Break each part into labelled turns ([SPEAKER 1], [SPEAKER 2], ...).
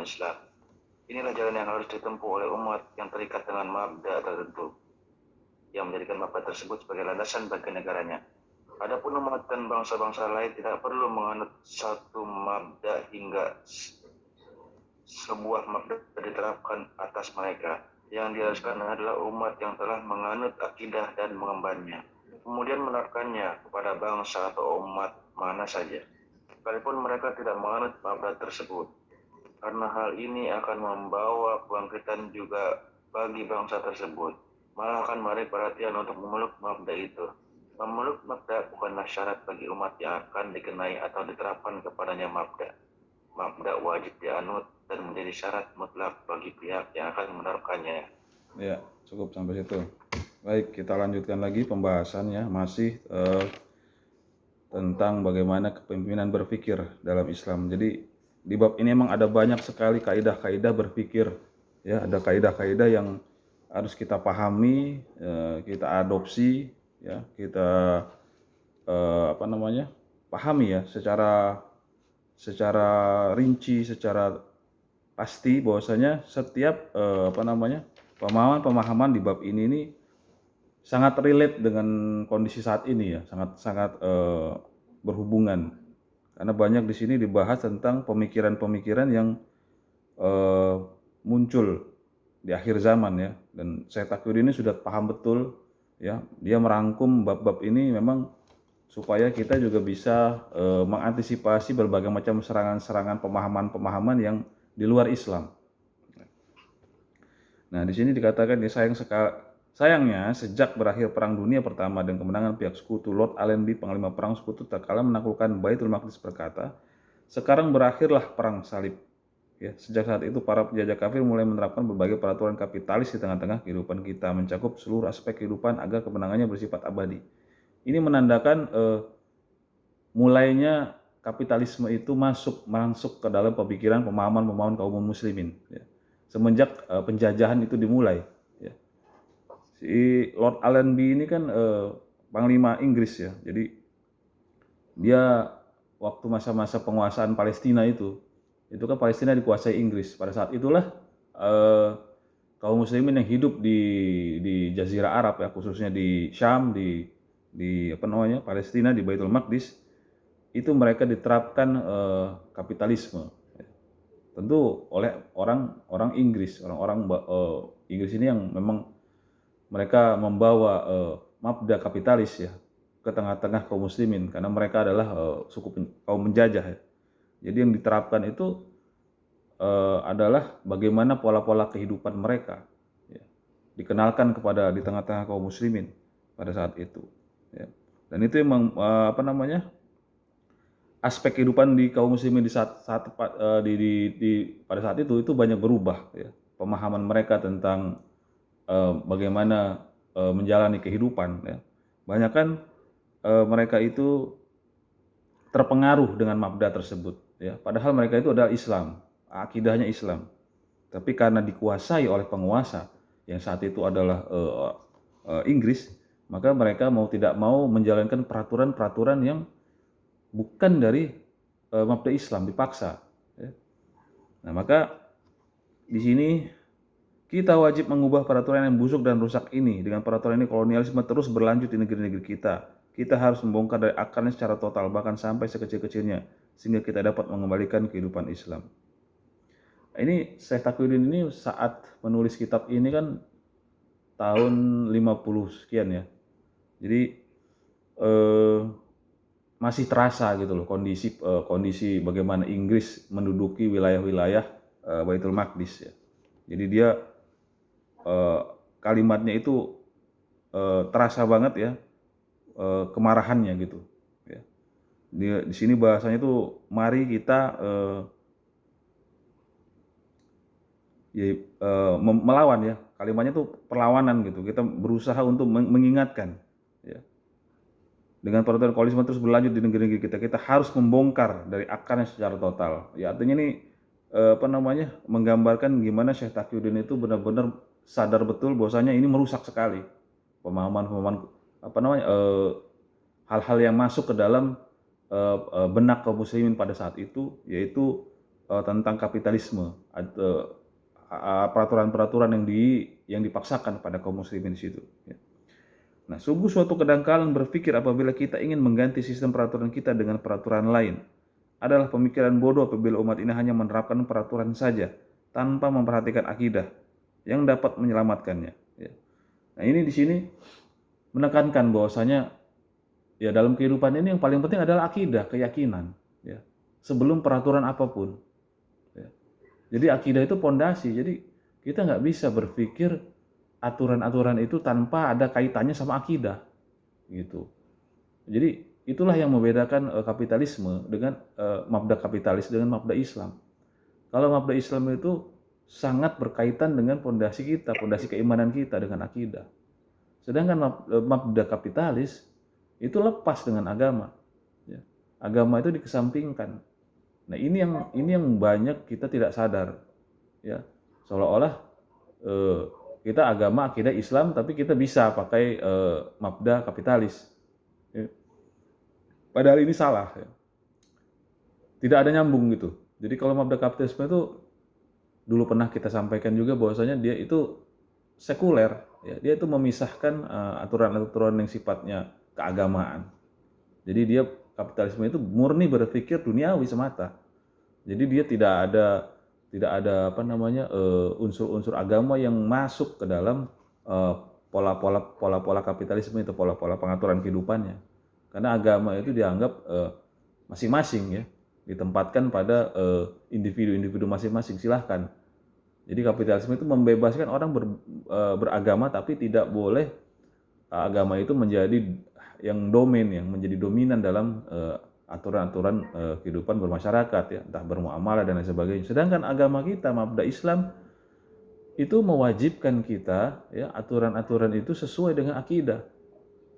[SPEAKER 1] kehidupan Islam. Inilah jalan yang harus ditempuh oleh umat yang terikat dengan mabda tertentu, yang menjadikan mabda tersebut sebagai landasan bagi negaranya. Adapun umat dan bangsa-bangsa lain tidak perlu menganut satu mabda hingga sebuah mabda diterapkan atas mereka. Yang diharuskan adalah umat yang telah menganut akidah dan mengembannya, kemudian menerapkannya kepada bangsa atau umat mana saja, sekalipun mereka tidak menganut mabda tersebut. Karena hal ini akan membawa kebangkitan juga bagi bangsa tersebut, malah akan menarik perhatian untuk memeluk mabda itu. Memeluk mabda bukanlah syarat bagi umat yang akan dikenai atau diterapkan kepadanya mabda. Mabda wajib dianut dan menjadi syarat mutlak bagi pihak yang akan menerapkannya.
[SPEAKER 2] Ya, cukup sampai situ. Baik, kita lanjutkan lagi pembahasannya, masih tentang bagaimana kepemimpinan berpikir dalam Islam. Jadi di bab ini memang ada banyak sekali kaidah-kaidah berpikir, ya, ada kaidah-kaidah yang harus kita pahami, kita adopsi, ya, kita pahami ya secara rinci, secara pasti bahwasanya setiap pemahaman di bab ini sangat relate dengan kondisi saat ini ya, sangat berhubungan. Karena banyak di sini dibahas tentang pemikiran-pemikiran yang muncul di akhir zaman ya. Dan Syekh Taqiyuddin ini sudah paham betul ya. Dia merangkum bab-bab ini memang supaya kita juga bisa mengantisipasi berbagai macam serangan-serangan pemahaman-pemahaman yang di luar Islam. Nah, di sini dikatakan ya, sayangnya sejak berakhir Perang Dunia Pertama dan kemenangan pihak sekutu, Lord Allenby, panglima perang sekutu tak kalah menaklukkan Baitul Maqdis berkata, "Sekarang berakhirlah perang salib." Ya, sejak saat itu para penjajah kafir mulai menerapkan berbagai peraturan kapitalis di tengah-tengah kehidupan kita, mencakup seluruh aspek kehidupan agar kemenangannya bersifat abadi. Ini menandakan mulainya kapitalisme itu masuk ke dalam pemikiran pemahaman kaum muslimin. Ya. Semenjak penjajahan itu dimulai, ya. Si Lord Allenby ini kan panglima Inggris ya, jadi dia waktu masa-masa penguasaan Palestina itu kan Palestina dikuasai Inggris. Pada saat itulah kaum muslimin yang hidup di Jazirah Arab ya, khususnya di Syam, di Palestina, di Baitul Maqdis, itu mereka diterapkan kapitalisme. Tentu oleh orang Inggris, orang Inggris ini yang memang mereka membawa mabda kapitalis ya ke tengah-tengah kaum muslimin, karena mereka adalah kaum penjajah ya. Jadi yang diterapkan itu adalah bagaimana pola-pola kehidupan mereka ya, dikenalkan di tengah-tengah kaum muslimin pada saat itu ya. Dan itu memang aspek kehidupan di kaum muslimin pada saat itu banyak berubah ya. Pemahaman mereka tentang bagaimana menjalani kehidupan ya. Banyak kan mereka itu terpengaruh dengan mabda tersebut ya. Padahal mereka itu adalah Islam, akidahnya Islam. Tapi karena dikuasai oleh penguasa yang saat itu adalah Inggris, maka mereka mau tidak mau menjalankan peraturan-peraturan yang bukan dari mabda Islam, dipaksa. Ya. Nah, maka di sini kita wajib mengubah peraturan yang busuk dan rusak ini. Dengan peraturan ini kolonialisme terus berlanjut di negeri-negeri kita. Kita harus membongkar dari akarnya secara total, bahkan sampai sekecil-kecilnya, sehingga kita dapat mengembalikan kehidupan Islam. Ini Syekh Taqiyuddin ini saat menulis kitab ini kan tahun 50 sekian ya. Jadi masih terasa gitu loh kondisi bagaimana Inggris menduduki wilayah-wilayah Baitul Maqdis ya. Jadi dia kalimatnya itu terasa banget ya kemarahannya gitu ya. Di sini bahasanya itu mari kita melawan ya. Kalimatnya itu perlawanan gitu. Kita berusaha untuk mengingatkan ya. Dengan peraturan kolonialisme terus berlanjut di negeri-negeri kita harus membongkar dari akarnya secara total. Ya, artinya ini menggambarkan gimana Syekh Taqiyuddin itu benar-benar sadar betul bahwasanya ini merusak sekali pemahaman hal-hal yang masuk ke dalam benak kaum muslimin pada saat itu, yaitu tentang kapitalisme atau peraturan-peraturan yang dipaksakan pada kaum muslimin di situ. Ya. Nah, sungguh suatu kedangkalan berpikir apabila kita ingin mengganti sistem peraturan kita dengan peraturan lain. Adalah pemikiran bodoh apabila umat ini hanya menerapkan peraturan saja tanpa memperhatikan akidah yang dapat menyelamatkannya. Ya. Nah, ini di sini menekankan bahwasanya ya dalam kehidupan ini yang paling penting adalah akidah, keyakinan. Ya. Sebelum peraturan apapun. Ya. Jadi akidah itu pondasi. Jadi kita nggak bisa berpikir aturan-aturan itu tanpa ada kaitannya sama akidah, gitu. Jadi itulah yang membedakan kapitalisme dengan mabda kapitalis dengan mabda Islam. Kalau mabda Islam itu sangat berkaitan dengan pondasi kita, pondasi keimanan kita dengan akidah. Sedangkan mabda kapitalis itu lepas dengan agama. Ya. Agama itu dikesampingkan. Nah, ini yang banyak kita tidak sadar, ya, seolah-olah kita agama akidah Islam tapi kita bisa pakai mabda kapitalis, ya. Padahal ini salah, ya. Tidak ada nyambung gitu. Jadi kalau mabda kapitalisme itu dulu pernah kita sampaikan juga bahwasanya dia itu sekuler, ya. Dia itu memisahkan aturan-aturan yang sifatnya keagamaan. Jadi dia kapitalisme itu murni berpikir duniawi semata. Jadi dia tidak ada unsur-unsur agama yang masuk ke dalam pola-pola kapitalisme itu, pola-pola pengaturan kehidupannya. Karena agama itu dianggap masing-masing, ya, ditempatkan pada individu-individu masing-masing. Silahkan. Jadi kapitalisme itu membebaskan orang beragama, tapi tidak boleh agama itu menjadi yang menjadi dominan dalam aturan-aturan kehidupan bermasyarakat, ya, entah bermuamalah dan lain sebagainya. Sedangkan agama kita, mabda Islam, itu mewajibkan kita, ya, aturan-aturan itu sesuai dengan akidah.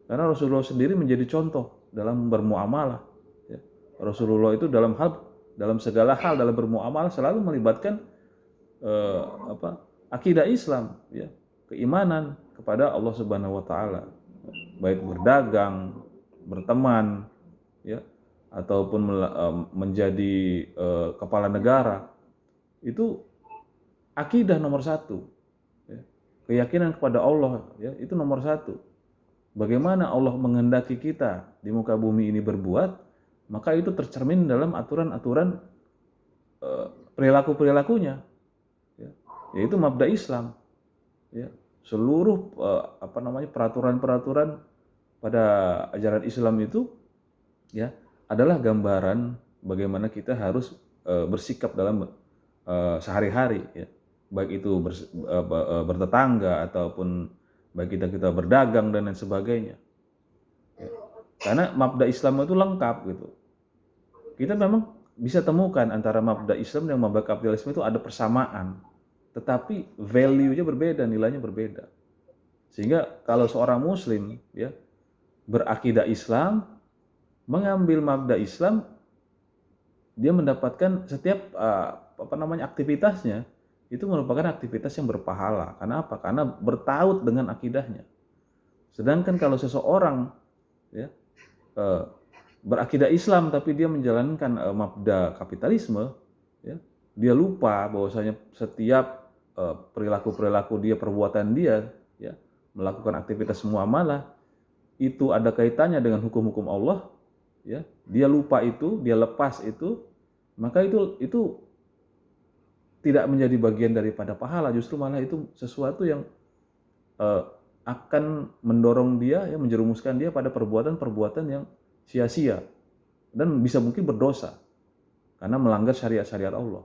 [SPEAKER 2] Karena Rasulullah sendiri menjadi contoh dalam bermuamalah. Ya. Rasulullah itu dalam segala hal dalam bermuamalah selalu melibatkan akidah Islam, ya, keimanan kepada Allah Subhanahu Wa Taala, baik berdagang, berteman, ya, ataupun menjadi kepala negara, itu akidah nomor satu, ya. Keyakinan kepada Allah, ya, itu nomor satu. Bagaimana Allah menghendaki kita di muka bumi ini berbuat, maka itu tercermin dalam aturan-aturan perilaku-perilakunya, ya, yaitu mabda Islam, ya. Seluruh peraturan-peraturan pada ajaran Islam itu, ya, adalah gambaran bagaimana kita harus bersikap dalam sehari-hari, ya. Baik itu bertetangga ataupun baik kita berdagang dan lain sebagainya, ya. Karena mabda Islam itu lengkap, gitu. Kita memang bisa temukan antara mabda Islam dan mabda kapitalisme itu ada persamaan, tetapi value-nya berbeda, nilainya berbeda. Sehingga kalau seorang muslim, ya, berakidah Islam, mengambil mabda Islam, dia mendapatkan setiap aktivitasnya itu merupakan aktivitas yang berpahala. Karena apa? Karena bertaut dengan akidahnya. Sedangkan kalau seseorang, ya, berakidah Islam tapi dia menjalankan mabda kapitalisme, ya, dia lupa bahwasanya setiap perilaku dia, perbuatan dia, ya, melakukan aktivitas muamalah itu ada kaitannya dengan hukum-hukum Allah, ya. Dia lupa itu, dia lepas itu, maka itu tidak menjadi bagian daripada pahala, justru malah itu sesuatu yang akan mendorong dia, ya, menjerumuskan dia pada perbuatan-perbuatan yang sia-sia dan bisa mungkin berdosa karena melanggar syariat-syariat Allah.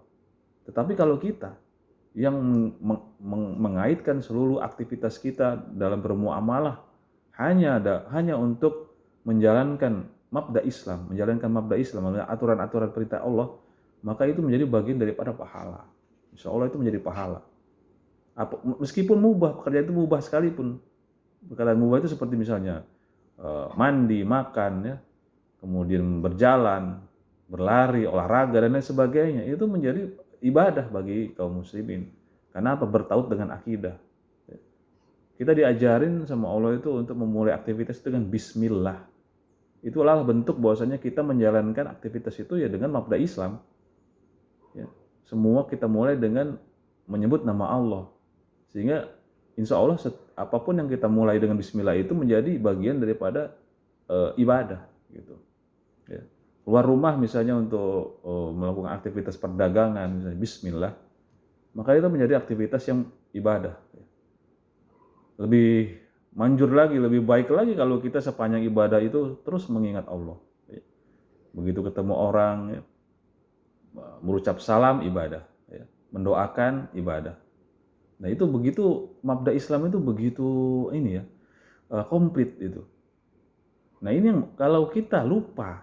[SPEAKER 2] Tetapi kalau kita yang mengaitkan seluruh aktivitas kita dalam bermuamalah hanya untuk menjalankan mabda Islam, aturan-aturan perintah Allah, maka itu menjadi bagian daripada pahala. Insya Allah itu menjadi pahala. Meskipun mubah, pekerjaan itu mubah sekalipun. Pekerjaan mubah itu seperti misalnya mandi, makan, ya, kemudian berjalan, berlari, olahraga dan lain sebagainya, itu menjadi ibadah bagi kaum muslimin. Karena apa? Bertaut dengan akidah. Kita diajarin sama Allah itu untuk memulai aktivitas dengan bismillah. Itulah bentuk bahwasanya kita menjalankan aktivitas itu, ya, dengan mabda Islam, ya. semua kita mulai dengan menyebut nama Allah. Sehingga insya Allah apapun yang kita mulai dengan bismillah itu menjadi bagian daripada ibadah gitu. Ya. Keluar rumah misalnya untuk melakukan aktivitas perdagangan, misalnya bismillah, maka itu menjadi aktivitas yang ibadah. Lebih manjur lagi, lebih baik lagi kalau kita sepanjang ibadah itu terus mengingat Allah. Begitu ketemu orang, ya, berucap salam ibadah, ya, mendoakan ibadah. Nah itu begitu, mabda Islam itu begitu ini ya, komplit itu. Nah ini yang kalau kita lupa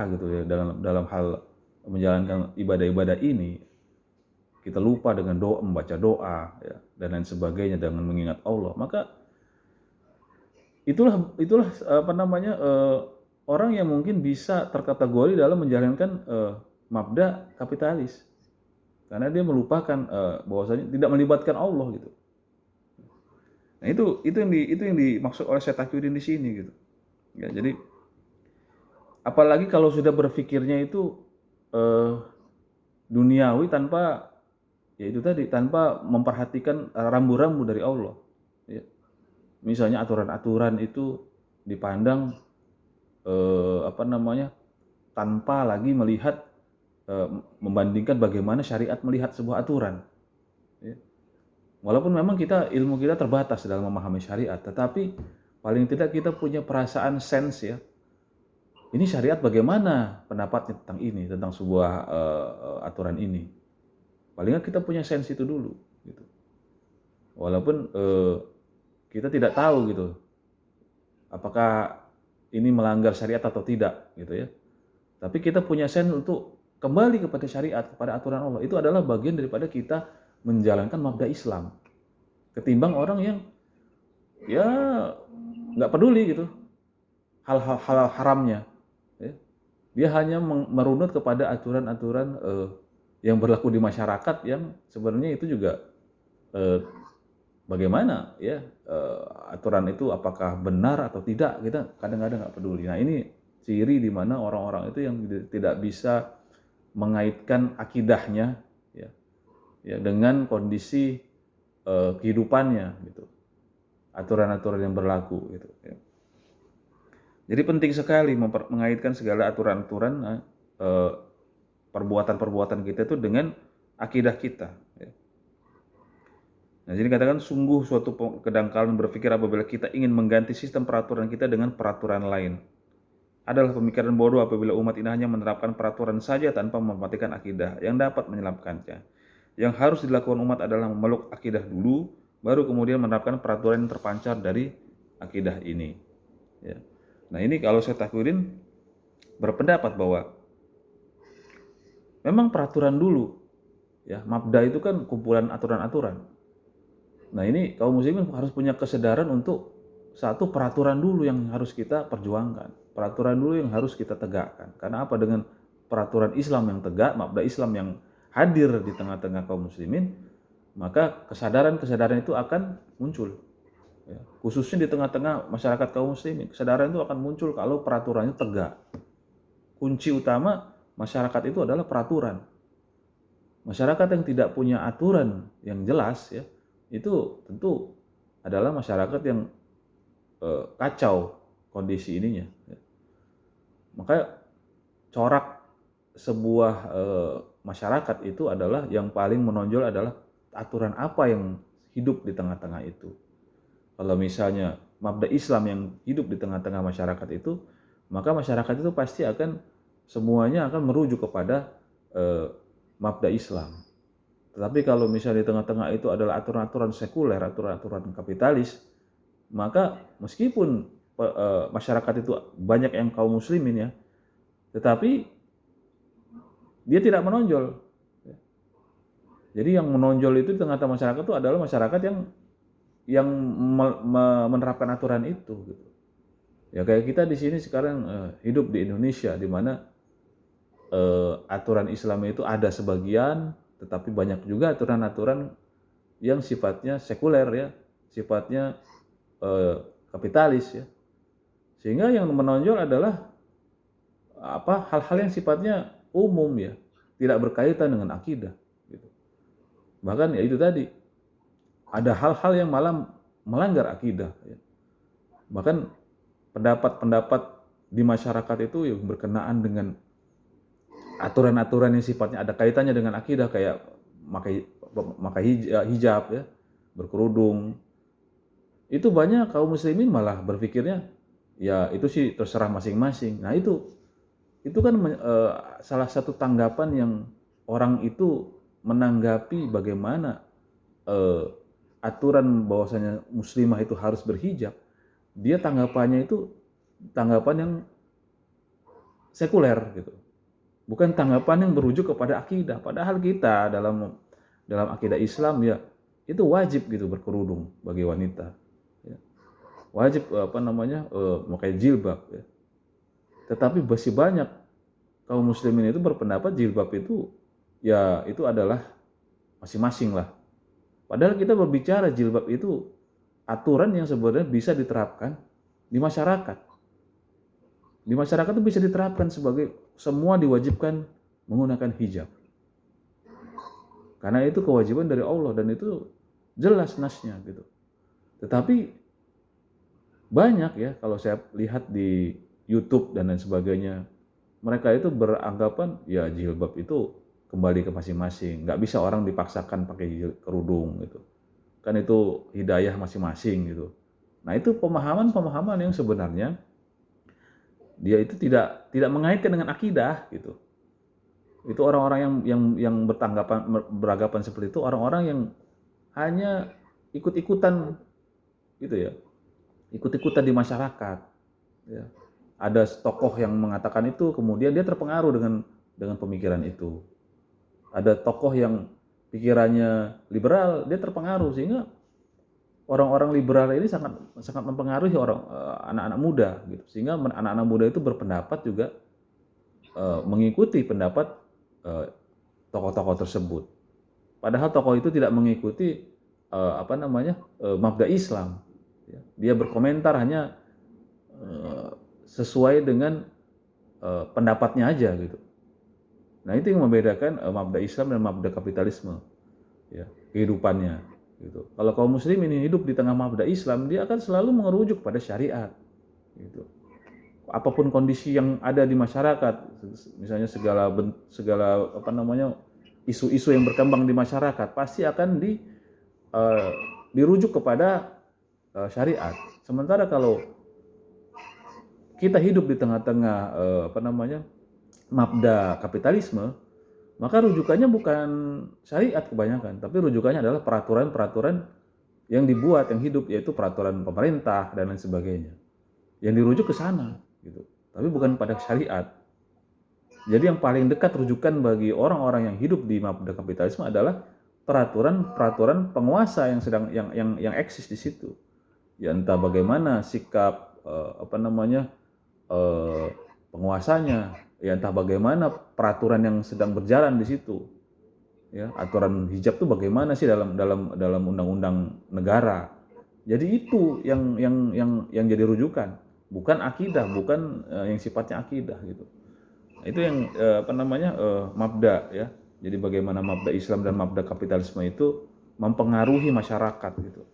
[SPEAKER 2] gitu ya dalam hal menjalankan ibadah-ibadah ini, kita lupa dengan doa, membaca doa ya, dan lain sebagainya dengan mengingat Allah, maka itulah apa namanya, orang yang mungkin bisa terkategori dalam menjalankan mabda kapitalis, karena dia melupakan bahwasanya tidak melibatkan Allah gitu. Nah itu yang dimaksud oleh Syekh Taqiyuddin di sini gitu. Ya, jadi apalagi kalau sudah berpikirnya itu duniawi tanpa, ya itu tadi, tanpa memperhatikan rambu-rambu dari Allah. Ya. Misalnya aturan-aturan itu dipandang apa namanya, tanpa lagi melihat membandingkan bagaimana syariat melihat sebuah aturan. Ya. Walaupun memang ilmu kita terbatas dalam memahami syariat, tetapi paling tidak kita punya perasaan sense ya. Ini syariat bagaimana pendapatnya tentang ini, tentang sebuah aturan ini. Paling nggak kita punya sense itu dulu. Gitu. Walaupun kita tidak tahu gitu, apakah ini melanggar syariat atau tidak gitu ya. Tapi kita punya sense untuk kembali kepada syariat, kepada aturan Allah. Itu adalah bagian daripada kita menjalankan mabda Islam. Ketimbang orang yang ya nggak peduli gitu hal-hal haramnya. Ya. Dia hanya merunut kepada aturan-aturan yang berlaku di masyarakat yang sebenarnya itu juga bagaimana ya aturan itu apakah benar atau tidak, kita kadang-kadang nggak peduli. Nah ini ciri di mana orang-orang itu yang tidak bisa mengaitkan akidahnya ya dengan kondisi kehidupannya gitu, aturan-aturan yang berlaku gitu. Ya. Jadi penting sekali mengaitkan segala aturan-aturan perbuatan-perbuatan kita itu dengan akidah kita. Ya. Nah, jadi katakan sungguh suatu kedangkalan berpikir apabila kita ingin mengganti sistem peraturan kita dengan peraturan lain. Adalah pemikiran bodoh apabila umat ini hanya menerapkan peraturan saja tanpa memperhatikan akidah yang dapat menyelamatkannya. Yang harus dilakukan umat adalah memeluk akidah dulu, baru kemudian menerapkan peraturan yang terpancar dari akidah ini. Ya. Nah ini kalau Syekh Taqiyuddin berpendapat bahwa memang peraturan dulu, ya mabda itu kan kumpulan aturan-aturan. Nah ini kaum muslimin harus punya kesadaran untuk satu peraturan dulu yang harus kita perjuangkan, peraturan dulu yang harus kita tegakkan. Karena apa? Dengan peraturan Islam yang tegak, mabda Islam yang hadir di tengah-tengah kaum muslimin, maka kesadaran-kesadaran itu akan muncul. Ya, khususnya di tengah-tengah masyarakat kaum muslimin, kesadaran itu akan muncul kalau peraturannya tegak. Kunci utama masyarakat itu adalah peraturan. Masyarakat yang tidak punya aturan yang jelas ya, itu tentu adalah masyarakat yang kacau kondisi ininya. Ya. Makanya corak sebuah masyarakat itu adalah yang paling menonjol adalah aturan apa yang hidup di tengah-tengah itu. Kalau misalnya mabda Islam yang hidup di tengah-tengah masyarakat itu, maka masyarakat itu pasti akan semuanya akan merujuk kepada mabda Islam. Tetapi kalau misalnya di tengah-tengah itu adalah aturan-aturan sekuler, aturan-aturan kapitalis, maka meskipun masyarakat itu banyak yang kaum muslimin ya, tetapi dia tidak menonjol. Jadi yang menonjol itu di tengah-tengah masyarakat itu adalah masyarakat yang menerapkan aturan itu gitu. Ya kayak kita di sini sekarang hidup di Indonesia di mana aturan Islam itu ada sebagian, tetapi banyak juga aturan-aturan yang sifatnya sekuler ya, sifatnya kapitalis ya. Sehingga yang menonjol adalah hal-hal yang sifatnya umum ya, tidak berkaitan dengan akidah gitu. Bahkan ya itu tadi, ada hal-hal yang malah melanggar akidah ya. Bahkan pendapat-pendapat di masyarakat itu yang berkenaan dengan aturan-aturan yang sifatnya ada kaitannya dengan akidah, kayak pakai hijab ya, berkerudung. Itu banyak kaum muslimin malah berpikirnya ya itu sih terserah masing-masing. Nah itu kan salah satu tanggapan yang orang itu menanggapi bagaimana aturan bahwasanya muslimah itu harus berhijab. Dia tanggapannya itu tanggapan yang sekuler gitu, bukan tanggapan yang berujuk kepada akidah. Padahal kita dalam akidah Islam ya itu wajib gitu berkerudung bagi wanita ya. Wajib pakai jilbab ya. Tetapi masih banyak kaum muslimin itu berpendapat jilbab itu ya itu adalah masing-masing lah. Padahal kita berbicara jilbab itu aturan yang sebenarnya bisa diterapkan di masyarakat. Di masyarakat itu bisa diterapkan sebagai semua diwajibkan menggunakan hijab. Karena itu kewajiban dari Allah dan itu jelas nasnya gitu. Tetapi banyak ya kalau saya lihat di YouTube dan lain sebagainya, mereka itu beranggapan ya jilbab itu kembali ke masing-masing. Nggak bisa orang dipaksakan pakai kerudung gitu. Kan itu hidayah masing-masing gitu. Nah itu pemahaman-pemahaman yang sebenarnya dia itu tidak mengaitkan dengan akidah gitu. Itu orang-orang yang beranggapan seperti itu orang-orang yang hanya ikut-ikutan gitu ya. Ikut-ikutan di masyarakat ya. Ada tokoh yang mengatakan itu kemudian dia terpengaruh dengan pemikiran itu. Ada tokoh yang pikirannya liberal, dia terpengaruh sehingga orang-orang liberal ini sangat mempengaruhi anak-anak muda gitu. Sehingga anak-anak muda itu berpendapat juga mengikuti pendapat tokoh-tokoh tersebut. Padahal tokoh itu tidak mengikuti mabda Islam. Dia berkomentar hanya sesuai dengan pendapatnya aja gitu. Nah itu yang membedakan mabda Islam dan mabda kapitalisme ya, kehidupannya gitu. Kalau kaum muslimin ini hidup di tengah mabda Islam, dia akan selalu merujuk pada syariat gitu. Apapun kondisi yang ada di masyarakat, misalnya segala isu-isu yang berkembang di masyarakat pasti akan dirujuk kepada syariat. Sementara kalau kita hidup di tengah-tengah mabda kapitalisme, maka rujukannya bukan syariat kebanyakan, tapi rujukannya adalah peraturan-peraturan yang dibuat, yang hidup, yaitu peraturan pemerintah dan lain sebagainya. Yang dirujuk ke sana gitu. Tapi bukan pada syariat. Jadi yang paling dekat rujukan bagi orang-orang yang hidup di mabda kapitalisme adalah peraturan-peraturan penguasa yang eksis di situ. Ya entah bagaimana sikap penguasanya, ya entah bagaimana peraturan yang sedang berjalan di situ. Ya, aturan hijab itu bagaimana sih dalam undang-undang negara. Jadi itu yang jadi rujukan, bukan akidah, bukan yang sifatnya akidah gitu. Itu yang mabda ya. Jadi bagaimana mabda Islam dan mabda kapitalisme itu mempengaruhi masyarakat gitu.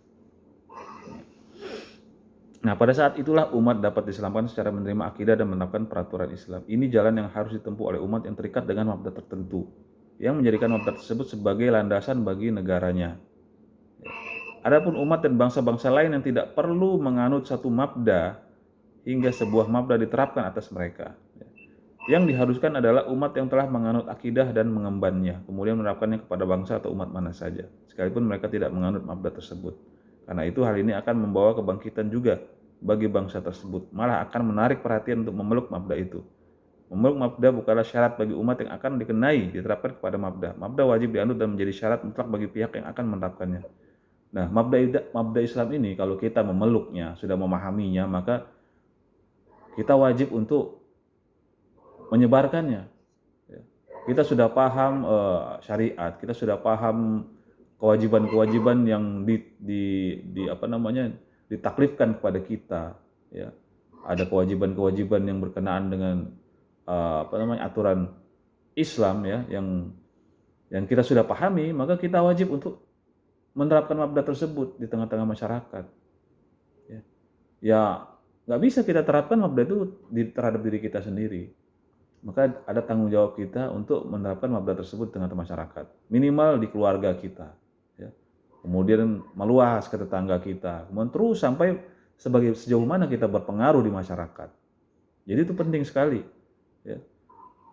[SPEAKER 2] Nah, pada saat itulah umat dapat diselamatkan secara menerima akidah dan menerapkan peraturan Islam. Ini jalan yang harus ditempuh oleh umat yang terikat dengan mabda tertentu, yang menjadikan mabda tersebut sebagai landasan bagi negaranya. Adapun umat dan bangsa-bangsa lain yang tidak perlu menganut satu mabda hingga sebuah mabda diterapkan atas mereka. Yang diharuskan adalah umat yang telah menganut akidah dan mengembannya, kemudian menerapkannya kepada bangsa atau umat mana saja, sekalipun mereka tidak menganut mabda tersebut. Karena itu hal ini akan membawa kebangkitan juga bagi bangsa tersebut, malah akan menarik perhatian untuk memeluk mabda itu. Memeluk mabda bukanlah syarat bagi umat yang akan diterapkan kepada mabda. Mabda wajib dianut dan menjadi syarat mutlak bagi pihak yang akan menerapkannya. Nah, mabda Islam ini kalau kita memeluknya, sudah memahaminya, maka kita wajib untuk menyebarkannya. Kita sudah paham syariat, kita sudah paham kewajiban-kewajiban yang ditaklifkan kepada kita ya. Ada kewajiban-kewajiban yang berkenaan dengan aturan Islam ya yang kita sudah pahami, maka kita wajib untuk menerapkan mabda tersebut di tengah-tengah masyarakat. Ya nggak bisa kita terapkan mabda itu terhadap diri kita sendiri. Maka ada tanggung jawab kita untuk menerapkan mabda tersebut di tengah-tengah masyarakat. Minimal di keluarga kita. Ya. Kemudian meluas ke tetangga kita. Kemudian terus sampai sejauh mana kita berpengaruh di masyarakat. Jadi itu penting sekali. Ya.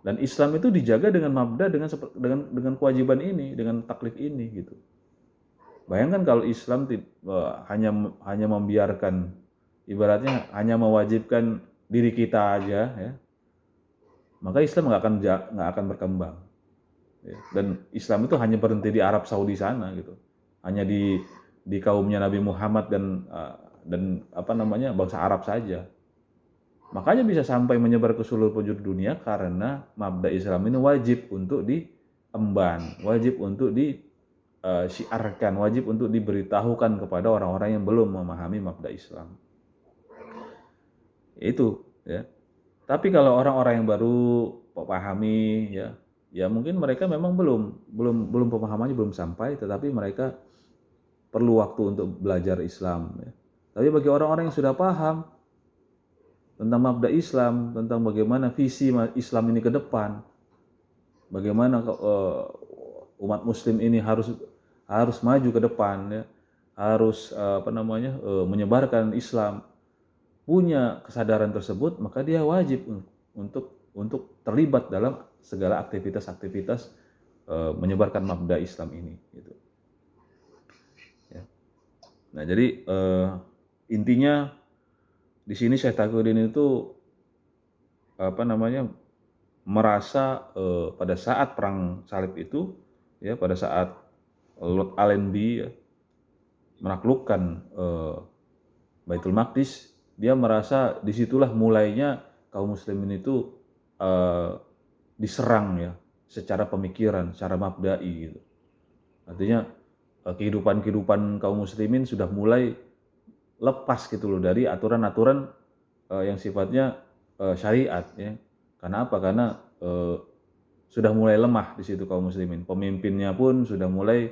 [SPEAKER 2] Dan Islam itu dijaga dengan mabda, dengan kewajiban ini, dengan taklif ini gitu. Bayangkan kalau Islam hanya membiarkan, ibaratnya hanya mewajibkan diri kita aja, ya, maka Islam nggak akan berkembang. Ya. Dan Islam itu hanya berhenti di Arab Saudi sana gitu, hanya di kaumnya Nabi Muhammad dan bangsa Arab saja. Makanya bisa sampai menyebar ke seluruh penjuru dunia karena mabda Islam ini wajib untuk diemban, wajib untuk disiarkan, wajib untuk diberitahukan kepada orang-orang yang belum memahami mabda Islam. Itu ya. Tapi kalau orang-orang yang baru pahami ya mungkin mereka memang belum pemahamannya belum sampai, tetapi mereka perlu waktu untuk belajar Islam ya. Tapi bagi orang-orang yang sudah paham tentang mabda Islam, tentang bagaimana visi Islam ini ke depan, bagaimana umat Muslim ini harus maju ke depan, ya, harus menyebarkan Islam, punya kesadaran tersebut, maka dia wajib untuk terlibat dalam segala aktivitas-aktivitas menyebarkan mabda Islam ini. Gitu. Ya. Nah jadi intinya di sini Syekh Taqiyuddin itu merasa pada saat perang salib itu ya, pada saat Lord Allenby ya, menaklukkan Baitul Maqdis, dia merasa disitulah mulainya kaum muslimin itu diserang ya secara pemikiran, secara mabda'i gitu. Artinya kehidupan kaum muslimin sudah mulai lepas gitu loh dari aturan-aturan yang sifatnya syariat ya. Karena apa? Karena sudah mulai lemah di situ kaum muslimin. Pemimpinnya pun sudah mulai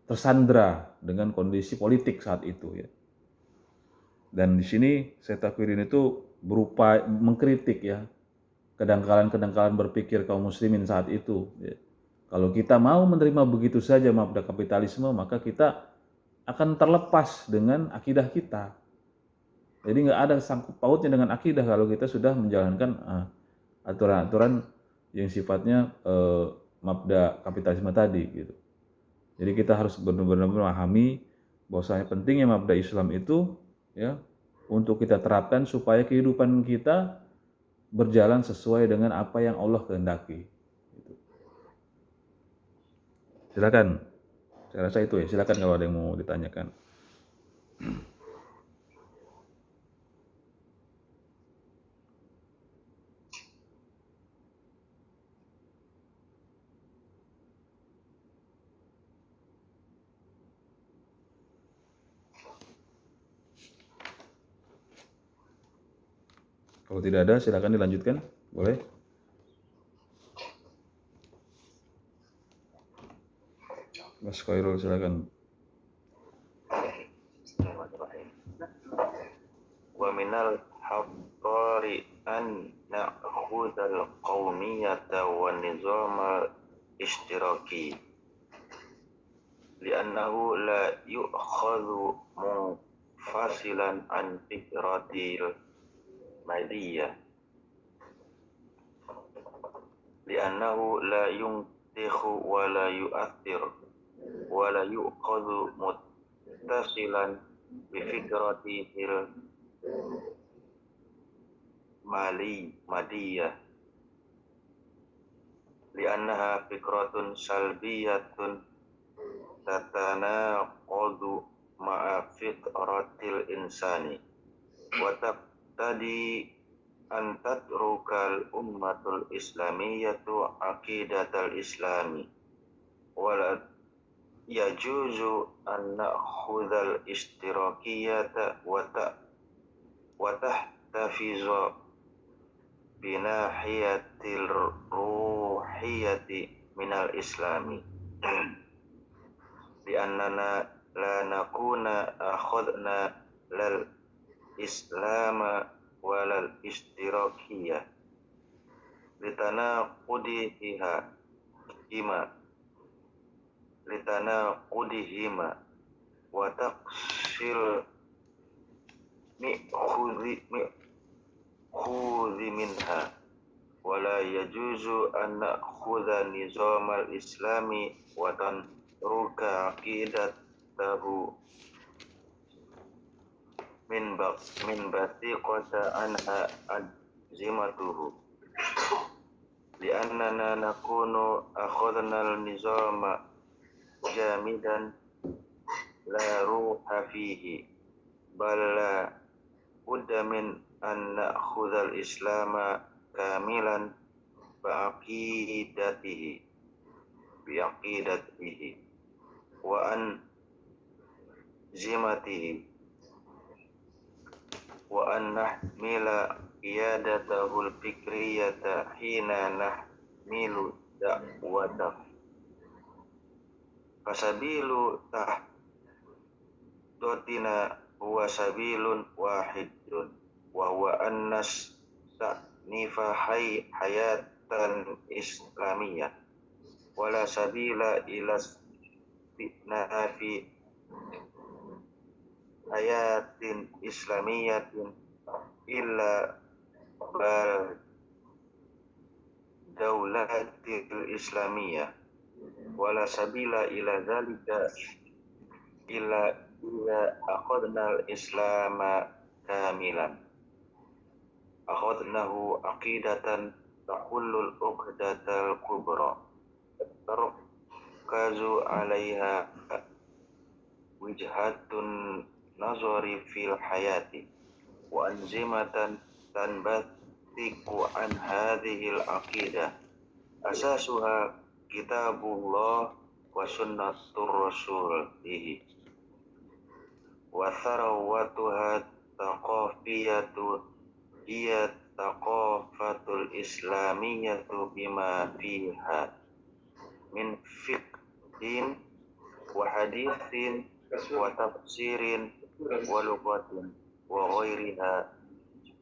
[SPEAKER 2] tersandra dengan kondisi politik saat itu ya. Dan di sini Syekh Taqiyuddin itu berupa mengkritik ya kedangkalan berpikir kaum muslimin saat itu ya. Kalau kita mau menerima begitu saja mabda kapitalisme, maka kita akan terlepas dengan akidah kita. Jadi nggak ada sangkut pautnya dengan akidah kalau kita sudah menjalankan aturan-aturan yang sifatnya mabda kapitalisme tadi gitu. Jadi kita harus benar-benar memahami bahwasanya pentingnya mabda Islam itu ya untuk kita terapkan supaya kehidupan kita berjalan sesuai dengan apa yang Allah kehendaki. Gitu. Silakan. Saya rasa itu ya. Silakan kalau ada yang mau ditanyakan. Kalau tidak ada, silakan dilanjutkan. Boleh? Mas Khairul, silakan.
[SPEAKER 1] Wa minal haqqari an na'khudhal qawmiyata wa nizamal ishtiraki li'annahu la yu'khadhu munfasilan an fikratil madiyah li'annahu la yuntikhu wa la yu'athir wa la yu'khadhu muttasilan bifikratihil madiyah li'annaha fikratun salbiyatun tatanaqadu ma'a fitratil insani wa taqtadi an tatrukal ummatul islamiyatu aqidatal islami wa yajuzu an na'khudhal ishtirakiyata wa tahtafizu binahiyatil ruhiyati minal islami di annana la nakuna akhadna lal islama walal istirakiyah litana wa taqsil mi'khudhi minha wala yajuzu an na'khudha nizamal islami wa tanruka aqidatahu min batiqata anha azimatuhu li'annana nakunu akhadna al-nizama jamidan la ruha fihi bal la budda min an na'khudha al-islama kamilan biaqidatihi wa an zimatihi wa an nahmila qiyadatahu al-fikriyata hina nahmilu da'watahu fasabilu tahdotina huwa sabilun wahidun wa huwa annas ta'nifa hayatan islamiyah wala sabila ila istinafi hayatin islamiyatin illa bal daulatil islamiyah wala sabila ila dzalika illa akhadna al-islama kamilan akhadnahu aqidatan tahullul uqdatal kubra tarkazu alaiha wijhatun nazari fil hayati wa anzimatan tanbatiku an hadhil aqidah asasuha kitabullah wa sunnatur rasulihi wa tharawatuha taqafiyatu hiya taqafatul islamiyatu bima fiha min fiqhin wa hadithin wa tafsirin wa lughatin wa ghairiha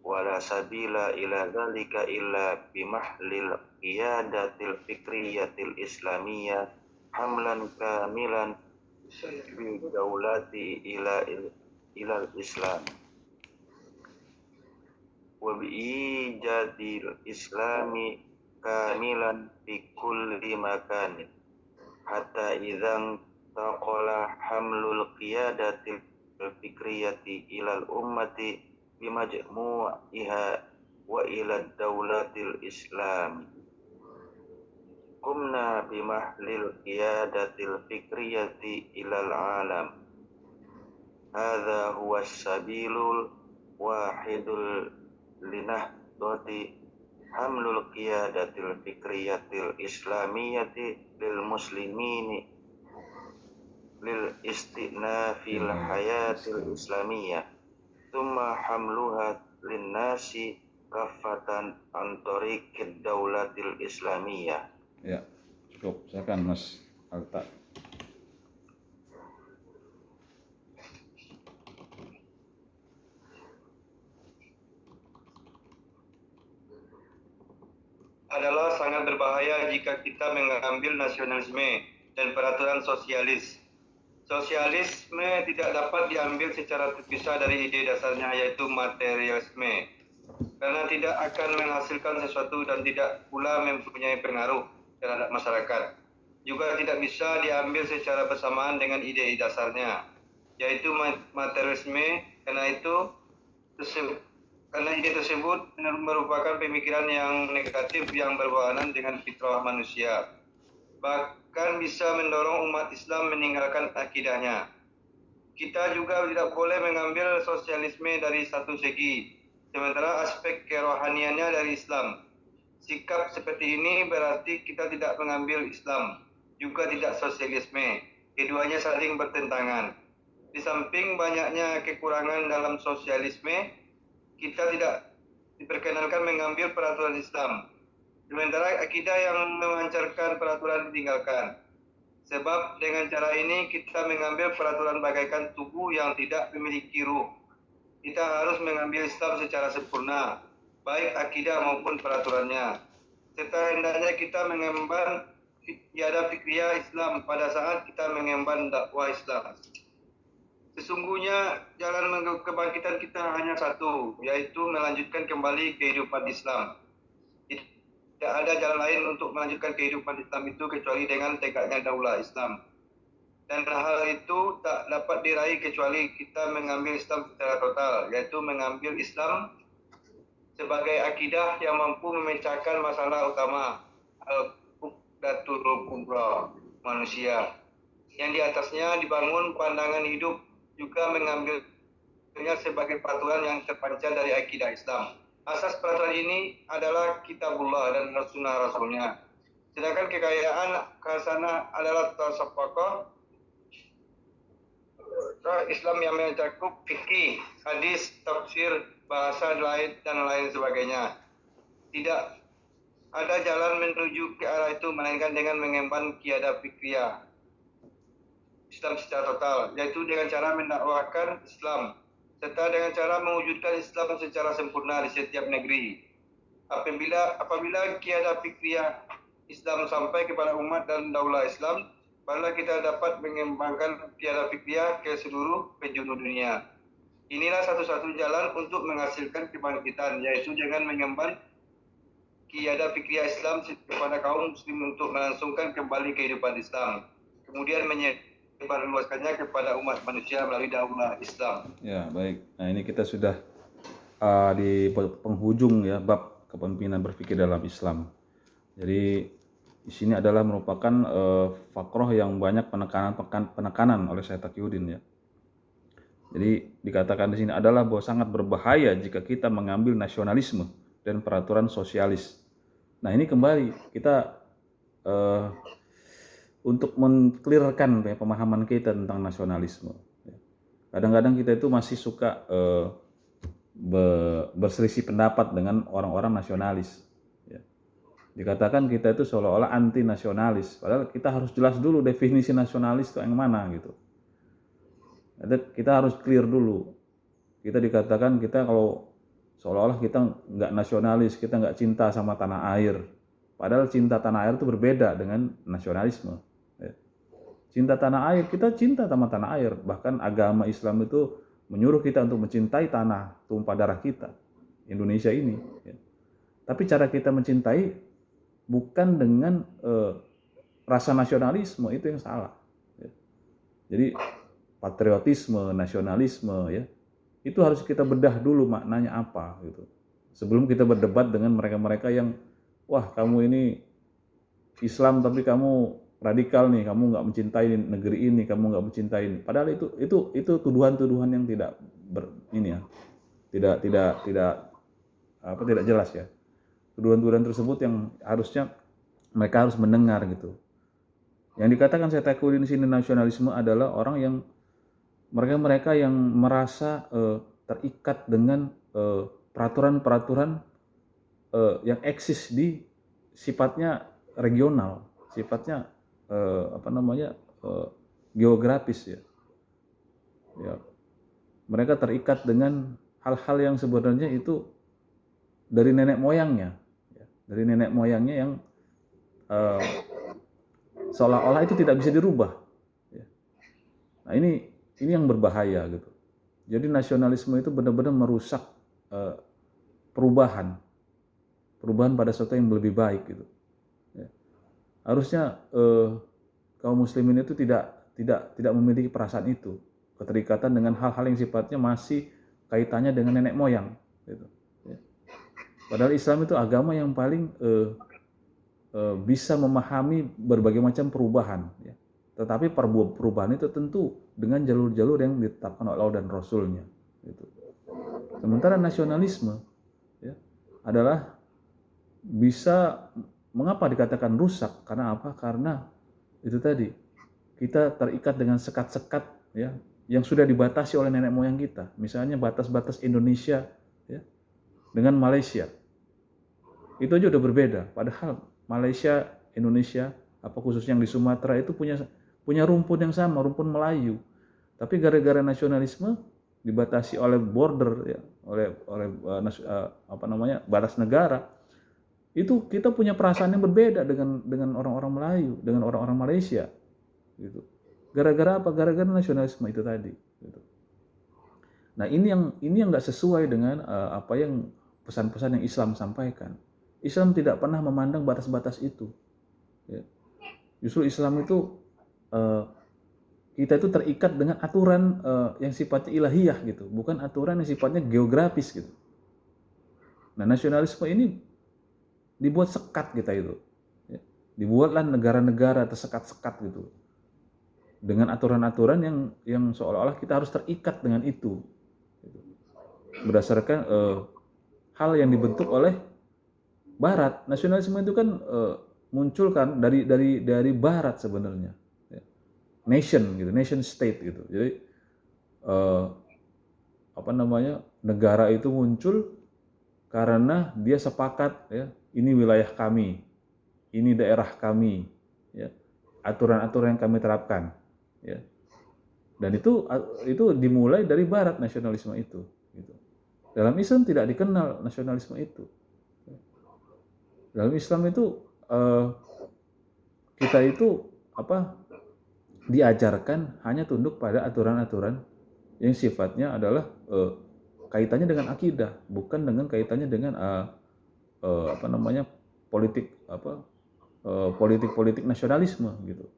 [SPEAKER 1] wala sabila ila dzalika illa bimahlil qiyadatil fikriyatil islamiyah hamlan kamilan bi daulati ila islam wa bi ijadil islami kamilan fi kulli makanin hatta idzan taqala hamlul qiyadatil fikriyati ilal ummati bimajmu'iha wa ila daulatil islam kumna bimahlil qiyadatil fikriyati ilal alam hadha huwa sabilul wahidul linahdati hamlul qiyadatil fikriyatil islamiyati lil muslimini lil istinafil hayatil islamiyah thumma hamluha lin nasi kafatan antariqid daulatil islamiyah.
[SPEAKER 2] Ya, cukup. Silakan Mas Alta.
[SPEAKER 3] Adalah sangat berbahaya jika kita mengambil nasionalisme dan peraturan sosialis. Sosialisme tidak dapat diambil secara terpisah dari ide dasarnya, yaitu materialisme, karena tidak akan menghasilkan sesuatu dan tidak pula mempunyai pengaruh terhadap masyarakat. Juga tidak bisa diambil secara bersamaan dengan ide dasarnya, yaitu materialisme, karena ide tersebut merupakan pemikiran yang negatif yang berlawanan dengan fitrah manusia. Bahkan bisa mendorong umat Islam meninggalkan akidahnya. Kita juga tidak boleh mengambil sosialisme dari satu segi, sementara aspek kerohaniannya dari Islam. Sikap seperti ini berarti kita tidak mengambil Islam, juga tidak sosialisme. Keduanya saling bertentangan. Di samping banyaknya kekurangan dalam sosialisme, kita diperkenankan mengambil peraturan Islam. Sementara akidah yang memancarkan peraturan ditinggalkan. Sebab dengan cara ini kita mengambil peraturan bagaikan tubuh yang tidak memiliki ruh. Kita harus mengambil Islam secara sempurna, baik akidah maupun peraturannya. Serta hendaknya kita mengemban tiada fikriyah Islam pada saat kita mengemban dakwah Islam. Sesungguhnya jalan kebangkitan kita hanya satu, yaitu melanjutkan kembali kehidupan Islam. Tidak ada jalan lain untuk melanjutkan kehidupan Islam itu kecuali dengan tegaknya daulah Islam. Dan hal itu tak dapat diraih kecuali kita mengambil Islam secara total, yaitu mengambil Islam sebagai akidah yang mampu memecahkan masalah utama al-Uqdatul Kubra manusia, yang di atasnya dibangun pandangan hidup, juga mengambilnya sebagai peraturan yang terpancar dari akidah Islam. Asas peraturan ini adalah kitabullah dan sunnah rasulnya. Sedangkan kekayaan khasanah adalah tasawwuf Islam yang mencakup fikih, hadis, tafsir, bahasa lain dan lain sebagainya. Tidak ada jalan menuju ke arah itu melainkan dengan mengemban kiada fikriyah Islam secara total, yaitu dengan cara mendakwahkan Islam serta dengan cara mewujudkan Islam secara sempurna di setiap negeri. Apabila kiada fikriyah Islam sampai kepada umat dan daulah Islam, barulah kita dapat mengembangkan kiada fikriyah ke seluruh penjuru dunia. Inilah satu-satu jalan untuk menghasilkan kebangkitan, yaitu dengan mengemban kiada fikriyah Islam kepada kaum muslim untuk melangsungkan kembali kehidupan Islam, kemudian menyebarluaskannya kepada umat manusia melalui daulah Islam.
[SPEAKER 2] Ya, baik. Nah, ini kita sudah di penghujung ya bab kepemimpinan berpikir dalam Islam. Jadi di sini adalah merupakan fakroh yang banyak penekanan oleh Syekh Taqiyuddin ya. Jadi dikatakan di sini adalah bahwa sangat berbahaya jika kita mengambil nasionalisme dan peraturan sosialis. Nah, ini kembali kita untuk mengklirkan ya, pemahaman kita tentang nasionalisme. Kadang-kadang kita itu masih suka berselisih pendapat dengan orang-orang nasionalis. Ya. Dikatakan kita itu seolah-olah anti nasionalis, padahal kita harus jelas dulu definisi nasionalis itu yang mana gitu. Kita harus clear dulu. Kita dikatakan kita kalau seolah-olah kita nggak nasionalis, kita nggak cinta sama tanah air. Padahal cinta tanah air itu berbeda dengan nasionalisme. Cinta tanah air, kita cinta sama tanah air. Bahkan agama Islam itu menyuruh kita untuk mencintai tanah tumpah darah kita, Indonesia ini. Tapi cara kita mencintai bukan dengan rasa nasionalisme, itu yang salah. Jadi patriotisme, nasionalisme, ya itu harus kita bedah dulu maknanya apa gitu. Sebelum kita berdebat dengan mereka-mereka yang, wah kamu ini Islam tapi kamu radikal nih, kamu nggak mencintai negeri ini, kamu nggak mencintai ini. Padahal itu tuduhan-tuduhan yang tidak tidak jelas ya. Tuduhan-tuduhan tersebut yang harusnya mereka harus mendengar gitu. Yang dikatakan Syekh Taqiyuddin di sini nasionalisme adalah orang yang mereka yang merasa terikat dengan peraturan-peraturan yang eksis di sifatnya regional, sifatnya geografis ya. Mereka terikat dengan hal-hal yang sebenarnya itu dari nenek moyangnya, yang seolah-olah itu tidak bisa dirubah. Nah ini yang berbahaya gitu. Jadi nasionalisme itu benar-benar merusak perubahan pada sesuatu yang lebih baik gitu. Harusnya kaum muslimin itu tidak memiliki perasaan itu, keterikatan dengan hal-hal yang sifatnya masih kaitannya dengan nenek moyang gitu. Padahal Islam itu agama yang paling bisa memahami berbagai macam perubahan ya. Tetapi perubahan itu tentu dengan jalur-jalur yang ditetapkan oleh Allah dan Rasulnya gitu. Sementara nasionalisme ya, adalah bisa, mengapa dikatakan rusak? Karena apa? Karena itu tadi, kita terikat dengan sekat-sekat ya yang sudah dibatasi oleh nenek moyang kita. Misalnya batas-batas Indonesia ya. dengan Malaysia. Itu aja udah berbeda. Padahal Malaysia, Indonesia, khususnya yang di Sumatera itu punya rumpun yang sama, rumpun Melayu. Tapi gara-gara nasionalisme dibatasi oleh border, ya, oleh batas negara, itu kita punya perasaan yang berbeda dengan orang-orang Melayu, dengan orang-orang Malaysia, gitu. Gara-gara apa? Gara-gara nasionalisme itu tadi. Gitu. Nah ini yang nggak sesuai dengan apa yang pesan-pesan yang Islam sampaikan. Islam tidak pernah memandang batas-batas itu. Ya. Justru Islam itu kita itu terikat dengan aturan yang sifatnya ilahiyah gitu, bukan aturan yang sifatnya geografis gitu. Nah nasionalisme ini dibuat sekat kita itu, ya. Dibuatlah negara-negara tersekat-sekat gitu, dengan aturan-aturan yang seolah-olah kita harus terikat dengan itu, gitu. Berdasarkan hal yang dibentuk oleh Barat. Nasionalisme itu kan muncul kan dari Barat sebenarnya. Nation gitu, nation state gitu. Jadi negara itu muncul karena dia sepakat, ya, ini wilayah kami, ini daerah kami, ya, aturan-aturan yang kami terapkan, ya. Dan itu dimulai dari Barat nasionalisme itu. Gitu. Dalam Islam tidak dikenal nasionalisme itu. Dalam Islam itu kita itu diajarkan hanya tunduk pada aturan-aturan yang sifatnya adalah kaitannya dengan akidah, bukan dengan kaitannya dengan politik nasionalisme gitu.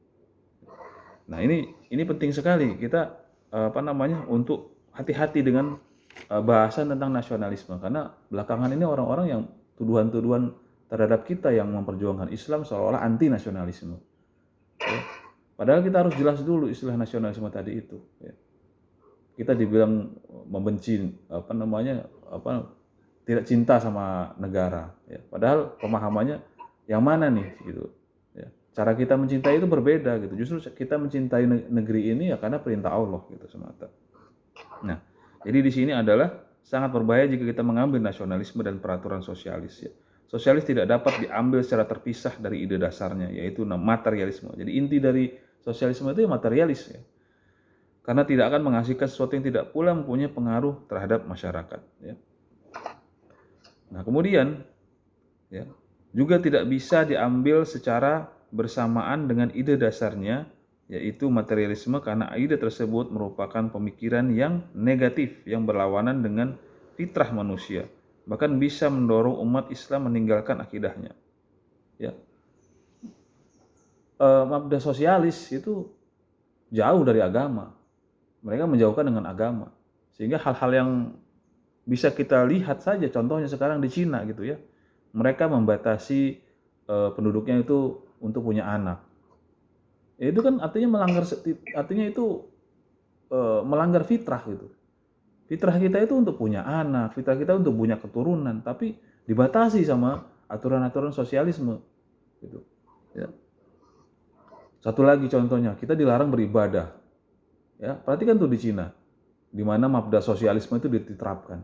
[SPEAKER 2] Nah ini penting sekali kita untuk hati-hati dengan bahasan tentang nasionalisme, karena belakangan ini orang-orang yang tuduhan-tuduhan terhadap kita yang memperjuangkan Islam seolah-olah anti nasionalisme. Ya. Padahal kita harus jelas dulu istilah nasionalisme tadi itu. Ya. Kita dibilang membenci, tidak cinta sama negara. Ya. Padahal pemahamannya yang mana nih, gitu. Ya. Cara kita mencintai itu berbeda, gitu. Justru kita mencintai negeri ini ya karena perintah Allah, gitu semata. Nah, jadi di sini adalah sangat berbahaya jika kita mengambil nasionalisme dan peraturan sosialis. Ya. Sosialis tidak dapat diambil secara terpisah dari ide dasarnya, yaitu materialisme. Jadi inti dari sosialisme itu materialis, ya. Karena tidak akan menghasilkan sesuatu yang tidak pula mempunyai pengaruh terhadap masyarakat. Ya. Nah kemudian, ya, juga tidak bisa diambil secara bersamaan dengan ide dasarnya, yaitu materialisme, karena ide tersebut merupakan pemikiran yang negatif, yang berlawanan dengan fitrah manusia. Bahkan bisa mendorong umat Islam meninggalkan akidahnya. Ya. Mabda sosialis itu jauh dari agama. Mereka menjauhkan dengan agama. Sehingga hal-hal yang bisa kita lihat saja, contohnya sekarang di Cina gitu ya. Mereka membatasi penduduknya itu untuk punya anak. Ya, itu kan artinya melanggar fitrah gitu. Fitrah kita itu untuk punya anak, fitrah kita untuk punya keturunan, tapi dibatasi sama aturan-aturan sosialisme, gitu. Ya. Satu lagi contohnya, kita dilarang beribadah. Ya, perhatikan tuh di Cina, di mana mabda sosialisme itu diterapkan.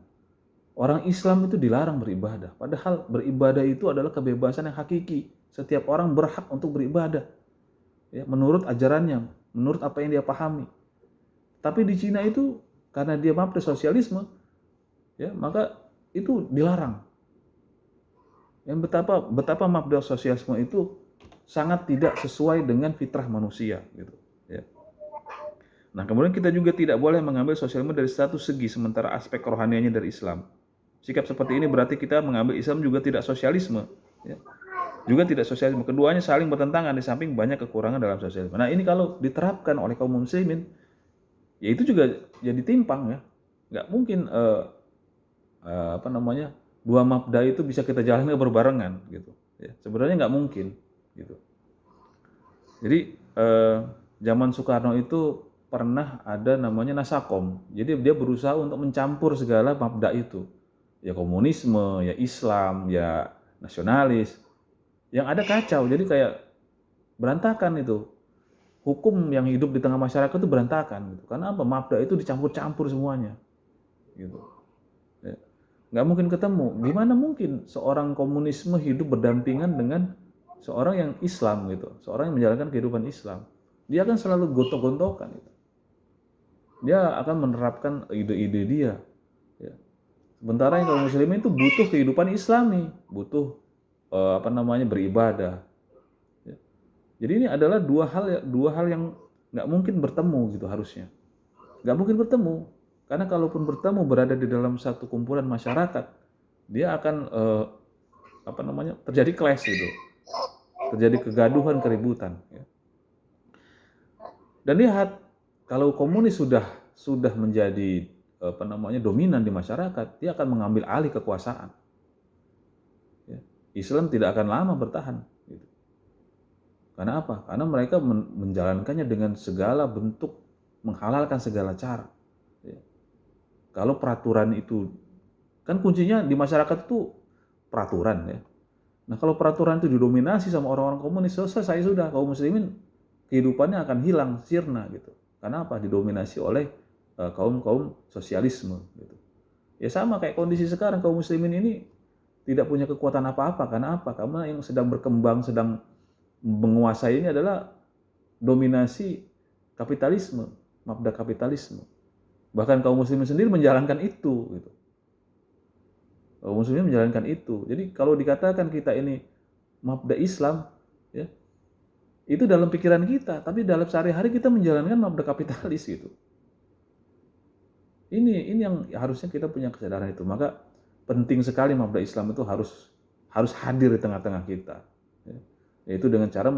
[SPEAKER 2] Orang Islam itu dilarang beribadah, padahal beribadah itu adalah kebebasan yang hakiki. Setiap orang berhak untuk beribadah, ya, menurut ajarannya, menurut apa yang dia pahami. Tapi di Cina itu karena dia mabda sosialisme, ya, maka itu dilarang. Yang betapa mabda sosialisme itu sangat tidak sesuai dengan fitrah manusia, gitu. Ya. Nah, kemudian kita juga tidak boleh mengambil sosialisme dari satu segi, sementara aspek kerohaniannya dari Islam. Sikap seperti ini berarti kita mengambil Islam juga tidak sosialisme, ya. Juga tidak sosialisme. Keduanya saling bertentangan di samping banyak kekurangan dalam sosialisme. Nah, ini kalau diterapkan oleh kaum muslimin, ya itu juga jadi timpang, ya. Nggak mungkin dua mabda itu bisa kita jalani berbarengan gitu. Ya, sebenarnya nggak mungkin gitu. Jadi zaman Soekarno itu pernah ada namanya Nasakom. Jadi dia berusaha untuk mencampur segala mabda itu. Ya komunisme, ya Islam, ya nasionalis. Yang ada kacau. Jadi kayak berantakan itu. Hukum yang hidup di tengah masyarakat itu berantakan gitu. Karena apa? Mabda itu dicampur-campur semuanya. Gitu. Ya. nggak mungkin ketemu. Gimana mungkin seorang komunisme hidup berdampingan dengan seorang yang Islam gitu, seorang yang menjalankan kehidupan Islam? Dia akan selalu gontok-gontokan gitu. Dia akan menerapkan ide-ide dia. Ya. Sementara yang kaum muslimin itu butuh kehidupan Islami, butuh beribadah. Ya. Jadi ini adalah dua hal yang nggak mungkin bertemu gitu harusnya. Nggak mungkin bertemu, karena kalaupun bertemu berada di dalam satu kumpulan masyarakat, dia akan terjadi clash gitu, terjadi kegaduhan, keributan. Ya. Dan lihat, kalau komunis sudah menjadi dominan di masyarakat, dia akan mengambil alih kekuasaan. Ya. Islam tidak akan lama bertahan. Gitu. Karena apa? Karena mereka menjalankannya dengan segala bentuk, menghalalkan segala cara. Ya. Kalau peraturan itu, kan kuncinya di masyarakat itu peraturan ya. Nah kalau peraturan itu didominasi sama orang-orang komunis, selesai sudah, kaum muslimin kehidupannya akan hilang, sirna gitu. Karena apa? Didominasi oleh kaum sosialisme gitu. Ya sama kayak kondisi sekarang, kaum muslimin ini tidak punya kekuatan apa-apa. Karena apa? Karena yang sedang berkembang, sedang menguasai ini adalah dominasi kapitalisme, mabda kapitalisme. Bahkan kaum muslimin sendiri menjalankan itu gitu. Kaum muslimin menjalankan itu. Jadi kalau dikatakan kita ini mabda Islam, ya, itu dalam pikiran kita, tapi dalam sehari-hari kita menjalankan mabda kapitalis gitu. Ini yang harusnya kita punya kesadaran itu. Maka penting sekali mabda Islam itu harus hadir di tengah-tengah kita. Ya. Yaitu dengan cara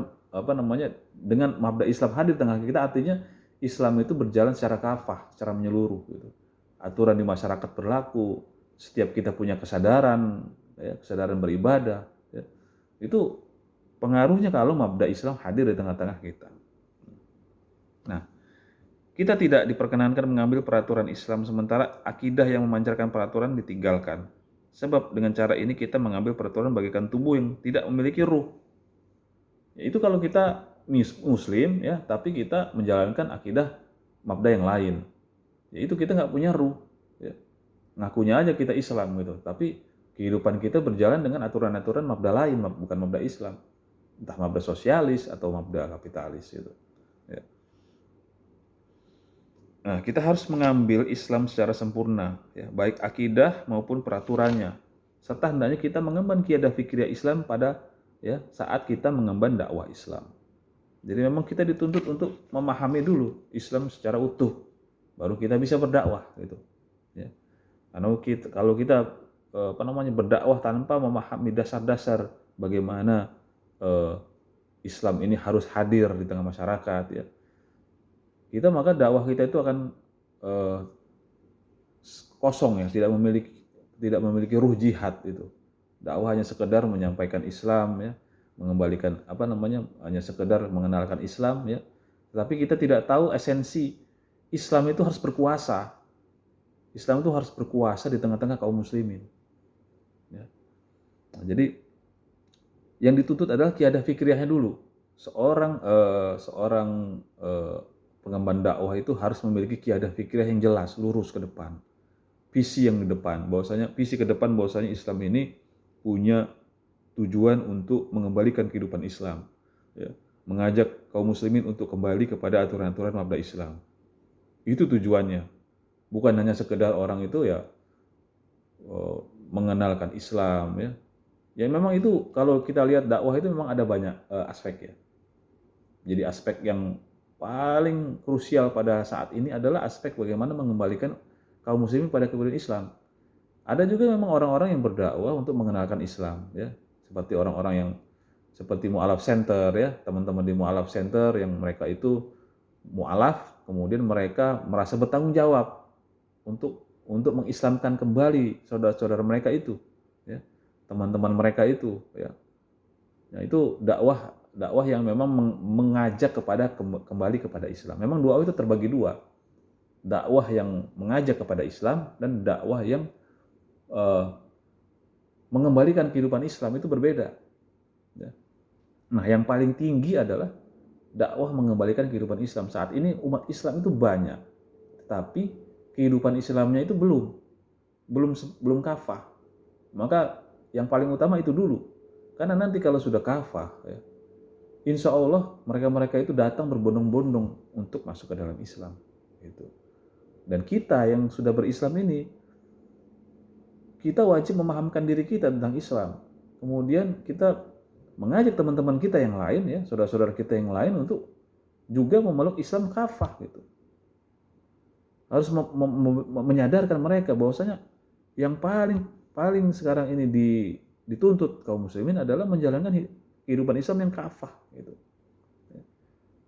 [SPEAKER 2] dengan mabda Islam hadir di tengah kita, artinya Islam itu berjalan secara kafah, secara menyeluruh gitu. Aturan di masyarakat berlaku, setiap kita punya kesadaran, ya, kesadaran beribadah, ya. Itu pengaruhnya kalau mabda Islam hadir di tengah-tengah kita. Nah, kita tidak diperkenankan mengambil peraturan Islam, sementara akidah yang memancarkan peraturan ditinggalkan. Sebab dengan cara ini kita mengambil peraturan bagaikan tubuh yang tidak memiliki ruh. Itu kalau kita Muslim, ya, tapi kita menjalankan akidah mabda yang lain. Ya, itu kita nggak punya ruh. Ya. Ngakunya aja kita Islam gitu, tapi kehidupan kita berjalan dengan aturan-aturan mabda lain, bukan mabda Islam, entah mabda sosialis atau mabda kapitalis gitu. Ya. Nah, kita harus mengambil Islam secara sempurna, ya, baik akidah maupun peraturannya, serta hendaknya kita mengemban kiadah fikriah Islam saat kita mengemban dakwah Islam. Jadi memang kita dituntut untuk memahami dulu Islam secara utuh, baru kita bisa berdakwah gitu. Ya. Kalau kita berdakwah tanpa memahami dasar-dasar bagaimana Islam ini harus hadir di tengah masyarakat, ya, maka dakwah kita itu akan kosong, ya, tidak memiliki ruh jihad itu. Dakwah hanya sekedar menyampaikan Islam, ya, mengembalikan hanya sekedar mengenalkan Islam, ya. Tapi kita tidak tahu esensi Islam itu harus berkuasa. Islam itu harus berkuasa di tengah-tengah kaum muslimin. Ya. Nah, jadi yang dituntut adalah kiadah fikriahnya dulu. Seorang pengemban dakwah itu harus memiliki kiadah fikriah yang jelas, lurus ke depan. Visi yang di depan, bahwasanya Islam ini punya tujuan untuk mengembalikan kehidupan Islam. Ya. Mengajak kaum muslimin untuk kembali kepada aturan-aturan mabda Islam. Itu tujuannya. Bukan hanya sekedar orang itu ya mengenalkan Islam, ya. Ya memang itu kalau kita lihat dakwah itu memang ada banyak aspek, ya. Jadi aspek yang paling krusial pada saat ini adalah aspek bagaimana mengembalikan kaum muslimin pada kepercayaan Islam. Ada juga memang orang-orang yang berdakwah untuk mengenalkan Islam, ya. Seperti Mu'alaf Center, ya, teman-teman di Mu'alaf Center yang mereka itu mu'alaf, kemudian mereka merasa bertanggung jawab untuk mengislamkan kembali saudara-saudara mereka itu, ya, teman-teman mereka itu, ya. Nah, itu dakwah yang memang mengajak kembali kepada Islam. Memang dakwah itu terbagi dua. Dakwah yang mengajak kepada Islam dan dakwah yang mengembalikan kehidupan Islam itu berbeda. Ya. Nah, yang paling tinggi adalah dakwah mengembalikan kehidupan Islam. Saat ini umat Islam itu banyak, tetapi kehidupan Islamnya itu belum. belum kafah. Maka yang paling utama itu dulu. Karena nanti kalau sudah kafah, ya, insya Allah mereka-mereka itu datang berbondong-bondong untuk masuk ke dalam Islam. Gitu. Dan kita yang sudah berislam ini, kita wajib memahamkan diri kita tentang Islam. Kemudian kita mengajak teman-teman kita yang lain, ya, saudara-saudara kita yang lain untuk juga memeluk Islam kafah. Gitu. Harus menyadarkan mereka bahwasanya yang paling sekarang ini dituntut kaum muslimin adalah menjalankan kehidupan Islam yang kafah. Gitu.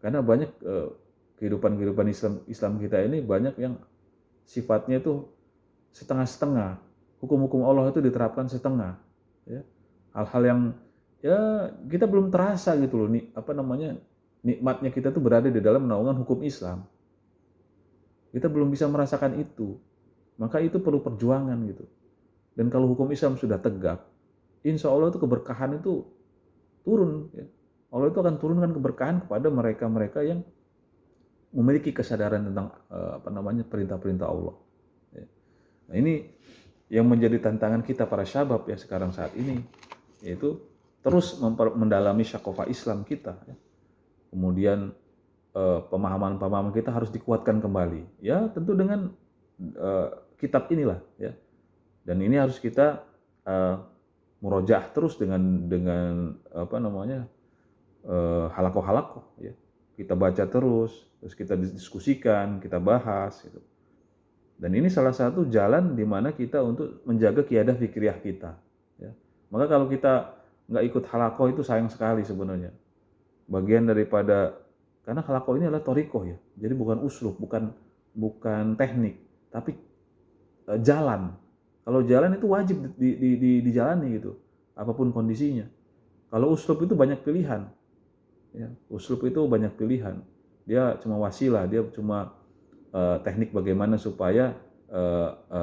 [SPEAKER 2] Karena banyak kehidupan Islam kita ini banyak yang sifatnya itu setengah-setengah. Hukum-hukum Allah itu diterapkan setengah. Ya. Hal-hal yang ya kita belum terasa gitu loh, nikmatnya kita tuh berada di dalam naungan hukum Islam. Kita belum bisa merasakan itu. Maka itu perlu perjuangan gitu. Dan kalau hukum Islam sudah tegak, insya Allah itu keberkahan itu turun. Ya. Allah itu akan turunkan keberkahan kepada mereka-mereka yang memiliki kesadaran tentang perintah-perintah Allah. Ya. Nah, ini yang menjadi tantangan kita para syabab ya sekarang saat ini, yaitu terus mendalami syakofah Islam kita. Ya. Kemudian pemahaman-pemahaman kita harus dikuatkan kembali. Ya tentu dengan kitab inilah. Ya. Dan ini harus kita murojaah terus dengan halakoh-halakoh. Ya. Kita baca terus kita diskusikan, kita bahas. Gitu. Dan ini salah satu jalan di mana kita untuk menjaga kiadah fikriyah kita. Ya. Maka kalau kita nggak ikut halakoh itu sayang sekali sebenarnya. Bagian daripada, karena halakoh ini adalah thoriqoh ya. Jadi bukan uslub, bukan teknik, tapi jalan. Kalau jalan itu wajib dijalani gitu, apapun kondisinya. Kalau uslub itu banyak pilihan. Ya, uslub itu banyak pilihan. Dia cuma wasilah, dia cuma teknik bagaimana supaya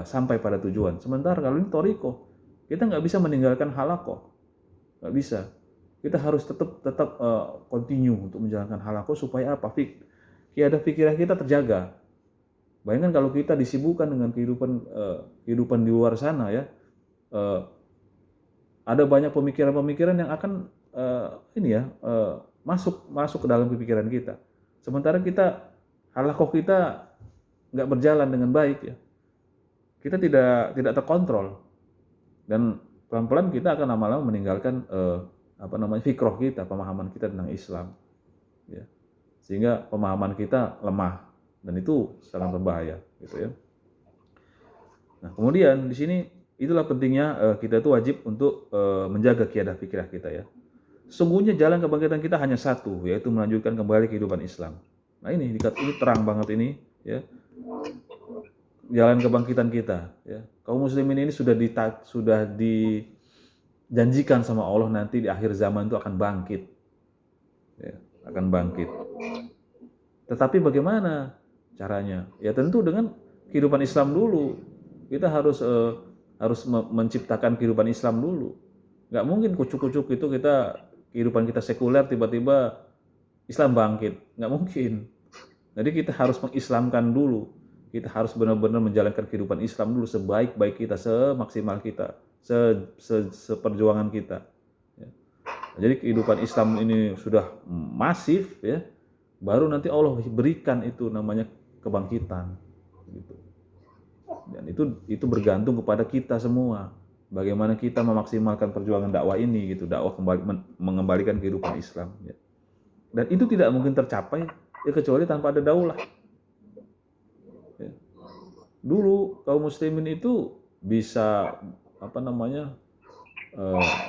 [SPEAKER 2] sampai pada tujuan. Sementara kalau ini thoriqoh, kita nggak bisa meninggalkan halakoh, nggak bisa. Kita harus tetap continue untuk menjalankan halakoh supaya apa? Kiadah fikirah kita terjaga. Bayangkan kalau kita disibukkan dengan kehidupan di luar sana ya, ada banyak pemikiran-pemikiran yang akan masuk ke dalam pikiran kita. Sementara halakoh kita nggak berjalan dengan baik ya, kita tidak terkontrol dan pelan-pelan kita akan lama-lama meninggalkan fikroh kita, pemahaman kita tentang Islam, ya. Sehingga pemahaman kita lemah dan itu sangat berbahaya, gitu ya. Nah, kemudian di sini itulah pentingnya kita itu wajib untuk menjaga kiadah fikirah kita ya. Sesungguhnya jalan kebangkitan kita hanya satu, yaitu melanjutkan kembali kehidupan Islam. Nah ini terang banget ini, ya. Jalan kebangkitan kita, ya. Kaum muslimin ini sudah dijanjikan sama Allah nanti di akhir zaman itu akan bangkit, ya, akan bangkit. Tetapi bagaimana caranya? Ya tentu dengan kehidupan Islam dulu. Kita harus menciptakan kehidupan Islam dulu. Nggak mungkin kucuk-kucuk itu kehidupan kita sekuler tiba-tiba Islam bangkit. Nggak mungkin. Jadi kita harus mengislamkan dulu. Kita harus benar-benar menjalankan kehidupan Islam dulu sebaik-baik kita, semaksimal kita, seperjuangan kita. Ya. Jadi kehidupan Islam ini sudah masif, ya. Baru nanti Allah berikan itu namanya kebangkitan. Gitu. Dan itu bergantung kepada kita semua. Bagaimana kita memaksimalkan perjuangan dakwah ini, gitu. Dakwah mengembalikan kehidupan Islam. Ya. Dan itu tidak mungkin tercapai ya kecuali tanpa ada daulah. Ya. Dulu kaum muslimin itu bisa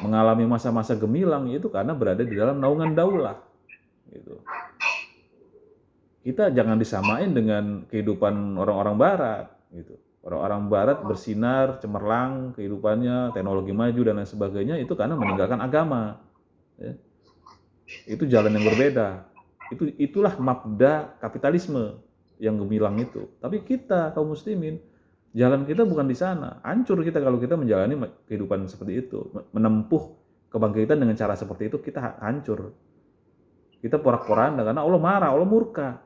[SPEAKER 2] mengalami masa-masa gemilang itu karena berada di dalam naungan daulah. Gitu. Kita jangan disamain dengan kehidupan orang-orang Barat. Gitu. Orang-orang Barat bersinar, cemerlang kehidupannya, teknologi maju dan lain sebagainya itu karena meninggalkan agama. Ya. Itu jalan yang berbeda. Itulah mabda kapitalisme yang gemilang itu. Tapi kita kaum muslimin, jalan kita bukan di sana. Hancur kita kalau kita menjalani kehidupan seperti itu, menempuh kebangkitan dengan cara seperti itu, kita hancur. Kita porak-poranda karena Allah marah, Allah murka,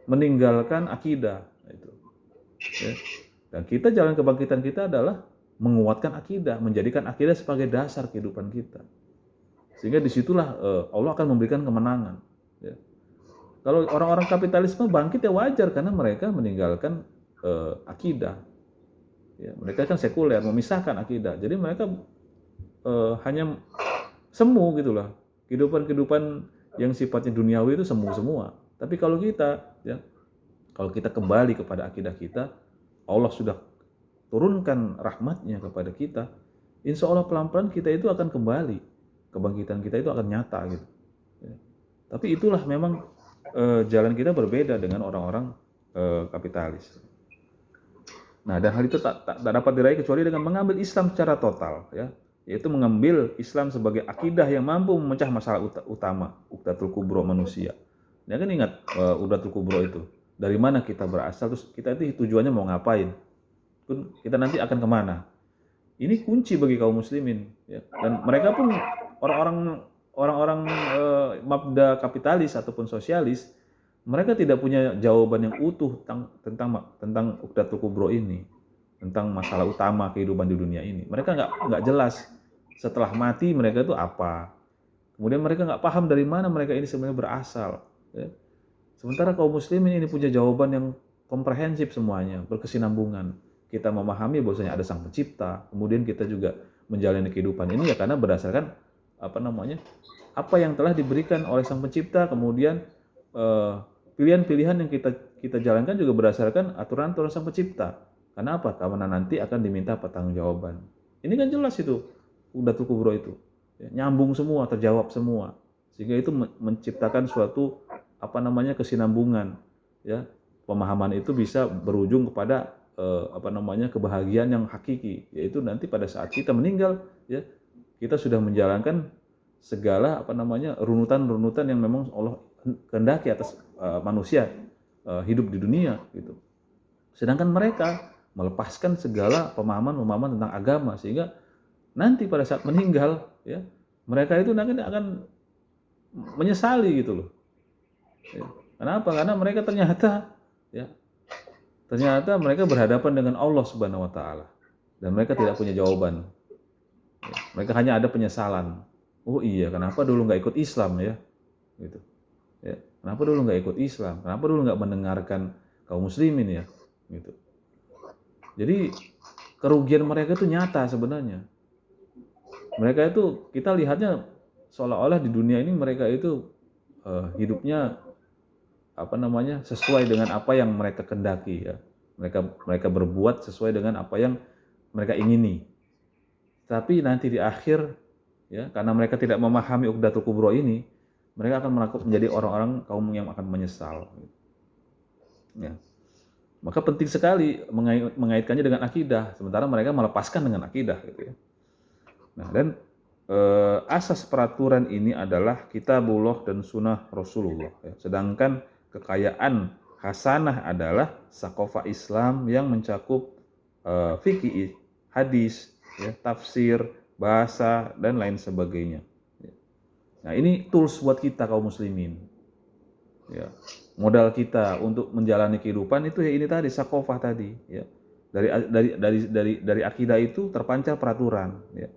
[SPEAKER 2] meninggalkan akidah. Itu. Ya. Dan kita jalan kebangkitan kita adalah menguatkan akidah, menjadikan akidah sebagai dasar kehidupan kita. Sehingga disitulah Allah akan memberikan kemenangan. Ya. Kalau orang-orang kapitalisme bangkit ya wajar karena mereka meninggalkan akidah. Ya, mereka kan sekuler, memisahkan akidah. Jadi mereka hanya semu gitulah. Kehidupan yang sifatnya duniawi itu semu semua. Tapi kalau kita, ya, kalau kita kembali kepada akidah kita, Allah sudah turunkan rahmatnya kepada kita. Insya Allah pelan-pelan kita itu akan kembali, kebangkitan kita itu akan nyata gitu. Ya. Tapi itulah memang jalan kita berbeda dengan orang-orang kapitalis. Nah, dan hal itu tak dapat diraih kecuali dengan mengambil Islam secara total, ya, yaitu mengambil Islam sebagai akidah yang mampu memecah masalah utama, Uqdatul Kubro manusia. Ya kan ingat Uqdatul Kubro itu, dari mana kita berasal, terus kita itu tujuannya mau ngapain, kita nanti akan kemana. Ini kunci bagi kaum muslimin, ya. Dan mereka pun orang-orang mabda kapitalis ataupun sosialis, mereka tidak punya jawaban yang utuh tentang Uqdatul Kubro ini, tentang masalah utama kehidupan di dunia ini. Mereka nggak jelas setelah mati mereka itu apa. Kemudian mereka nggak paham dari mana mereka ini sebenarnya berasal. Ya. Sementara kaum muslimin ini punya jawaban yang komprehensif semuanya, berkesinambungan. Kita memahami bahwasanya ada Sang Pencipta, kemudian kita juga menjalani kehidupan ini ya karena berdasarkan apa yang telah diberikan oleh Sang Pencipta, kemudian pilihan-pilihan yang kita jalankan juga berdasarkan aturan-aturan Sang Pencipta. Karena apa? Karena nanti akan diminta pertanggungjawaban. Ini kan jelas itu Uqdatul Kubro itu, ya, nyambung semua, terjawab semua, sehingga itu menciptakan suatu kesinambungan, ya. Pemahaman itu bisa berujung kepada kebahagiaan yang hakiki, yaitu nanti pada saat kita meninggal, ya, kita sudah menjalankan segala runutan-runutan yang memang Allah kehendaki atas manusia hidup di dunia gitu. Sedangkan mereka melepaskan segala pemahaman tentang agama, sehingga nanti pada saat meninggal, ya, mereka itu nanti akan menyesali gitu loh. Ya. Kenapa? Karena mereka ternyata mereka berhadapan dengan Allah Subhanahu wa taala dan mereka tidak punya jawaban. Ya. Mereka hanya ada penyesalan. Oh iya, kenapa dulu nggak ikut Islam ya? Gitu. Ya. Kenapa dulu nggak ikut Islam? Kenapa dulu nggak mendengarkan kaum muslimin ya? Gitu. Jadi kerugian mereka itu nyata sebenarnya. Mereka itu kita lihatnya seolah-olah di dunia ini mereka itu hidupnya sesuai dengan apa yang mereka kehendaki, ya. Mereka berbuat sesuai dengan apa yang mereka ingini. Tapi nanti di akhir, ya, karena mereka tidak memahami Uqdatul Kubro ini, mereka akan menjadi orang-orang kaum yang akan menyesal. Ya. Maka penting sekali mengaitkannya dengan akidah, sementara mereka melepaskan dengan akidah, gitu ya. Nah, dan asas peraturan ini adalah Kitabullah dan Sunnah Rasulullah. Ya. Sedangkan kekayaan hasanah adalah sakofa Islam yang mencakup fikih, hadis, ya, tafsir, bahasa, dan lain sebagainya. Ya. Nah, ini tools buat kita kaum muslimin. Ya. Modal kita untuk menjalani kehidupan itu ya ini tadi, sakofah tadi. Ya. Dari akidah itu terpancar peraturan. Ya.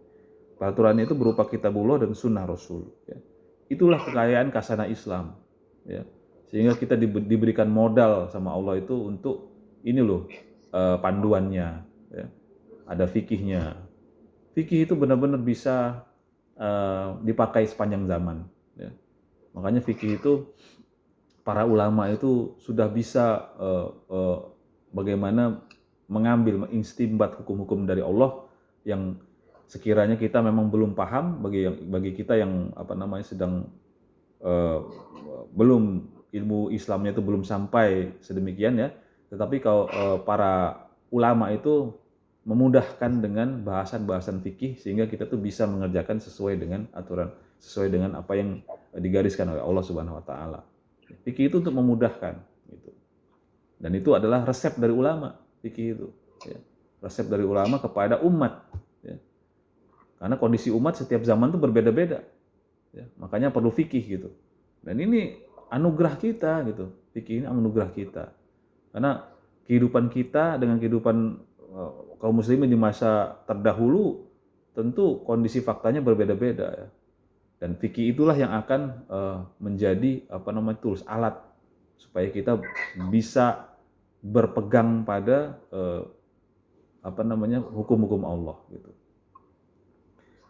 [SPEAKER 2] Peraturan itu berupa Kitabullah dan Sunnah Rasul. Ya. Itulah kekayaan khazanah Islam. Ya. Sehingga kita diberikan modal sama Allah itu untuk ini loh panduannya. Ya. Ada fikihnya. Fikih itu benar-benar bisa dipakai sepanjang zaman. Ya. Makanya fikih itu para ulama itu sudah bisa bagaimana mengistinbat hukum-hukum dari Allah yang sekiranya kita memang belum paham, bagi kita yang sedang belum ilmu Islamnya itu belum sampai sedemikian, ya. Tetapi kalau para ulama itu memudahkan dengan bahasan-bahasan fikih sehingga kita tuh bisa mengerjakan sesuai dengan aturan, sesuai dengan apa yang digariskan oleh Allah Subhanahu wa taala. Fikih itu untuk memudahkan gitu. Dan itu adalah resep dari ulama, fikih itu, ya. Resep dari ulama kepada umat, ya. Karena kondisi umat setiap zaman itu berbeda-beda, ya. Makanya perlu fikih gitu. Dan ini anugerah kita gitu. Fikih ini anugerah kita. Karena kehidupan kita dengan kehidupan kaum muslimin di masa terdahulu tentu kondisi faktanya berbeda-beda ya. Dan fikih itulah yang akan menjadi tools, alat supaya kita bisa berpegang pada hukum-hukum Allah gitu.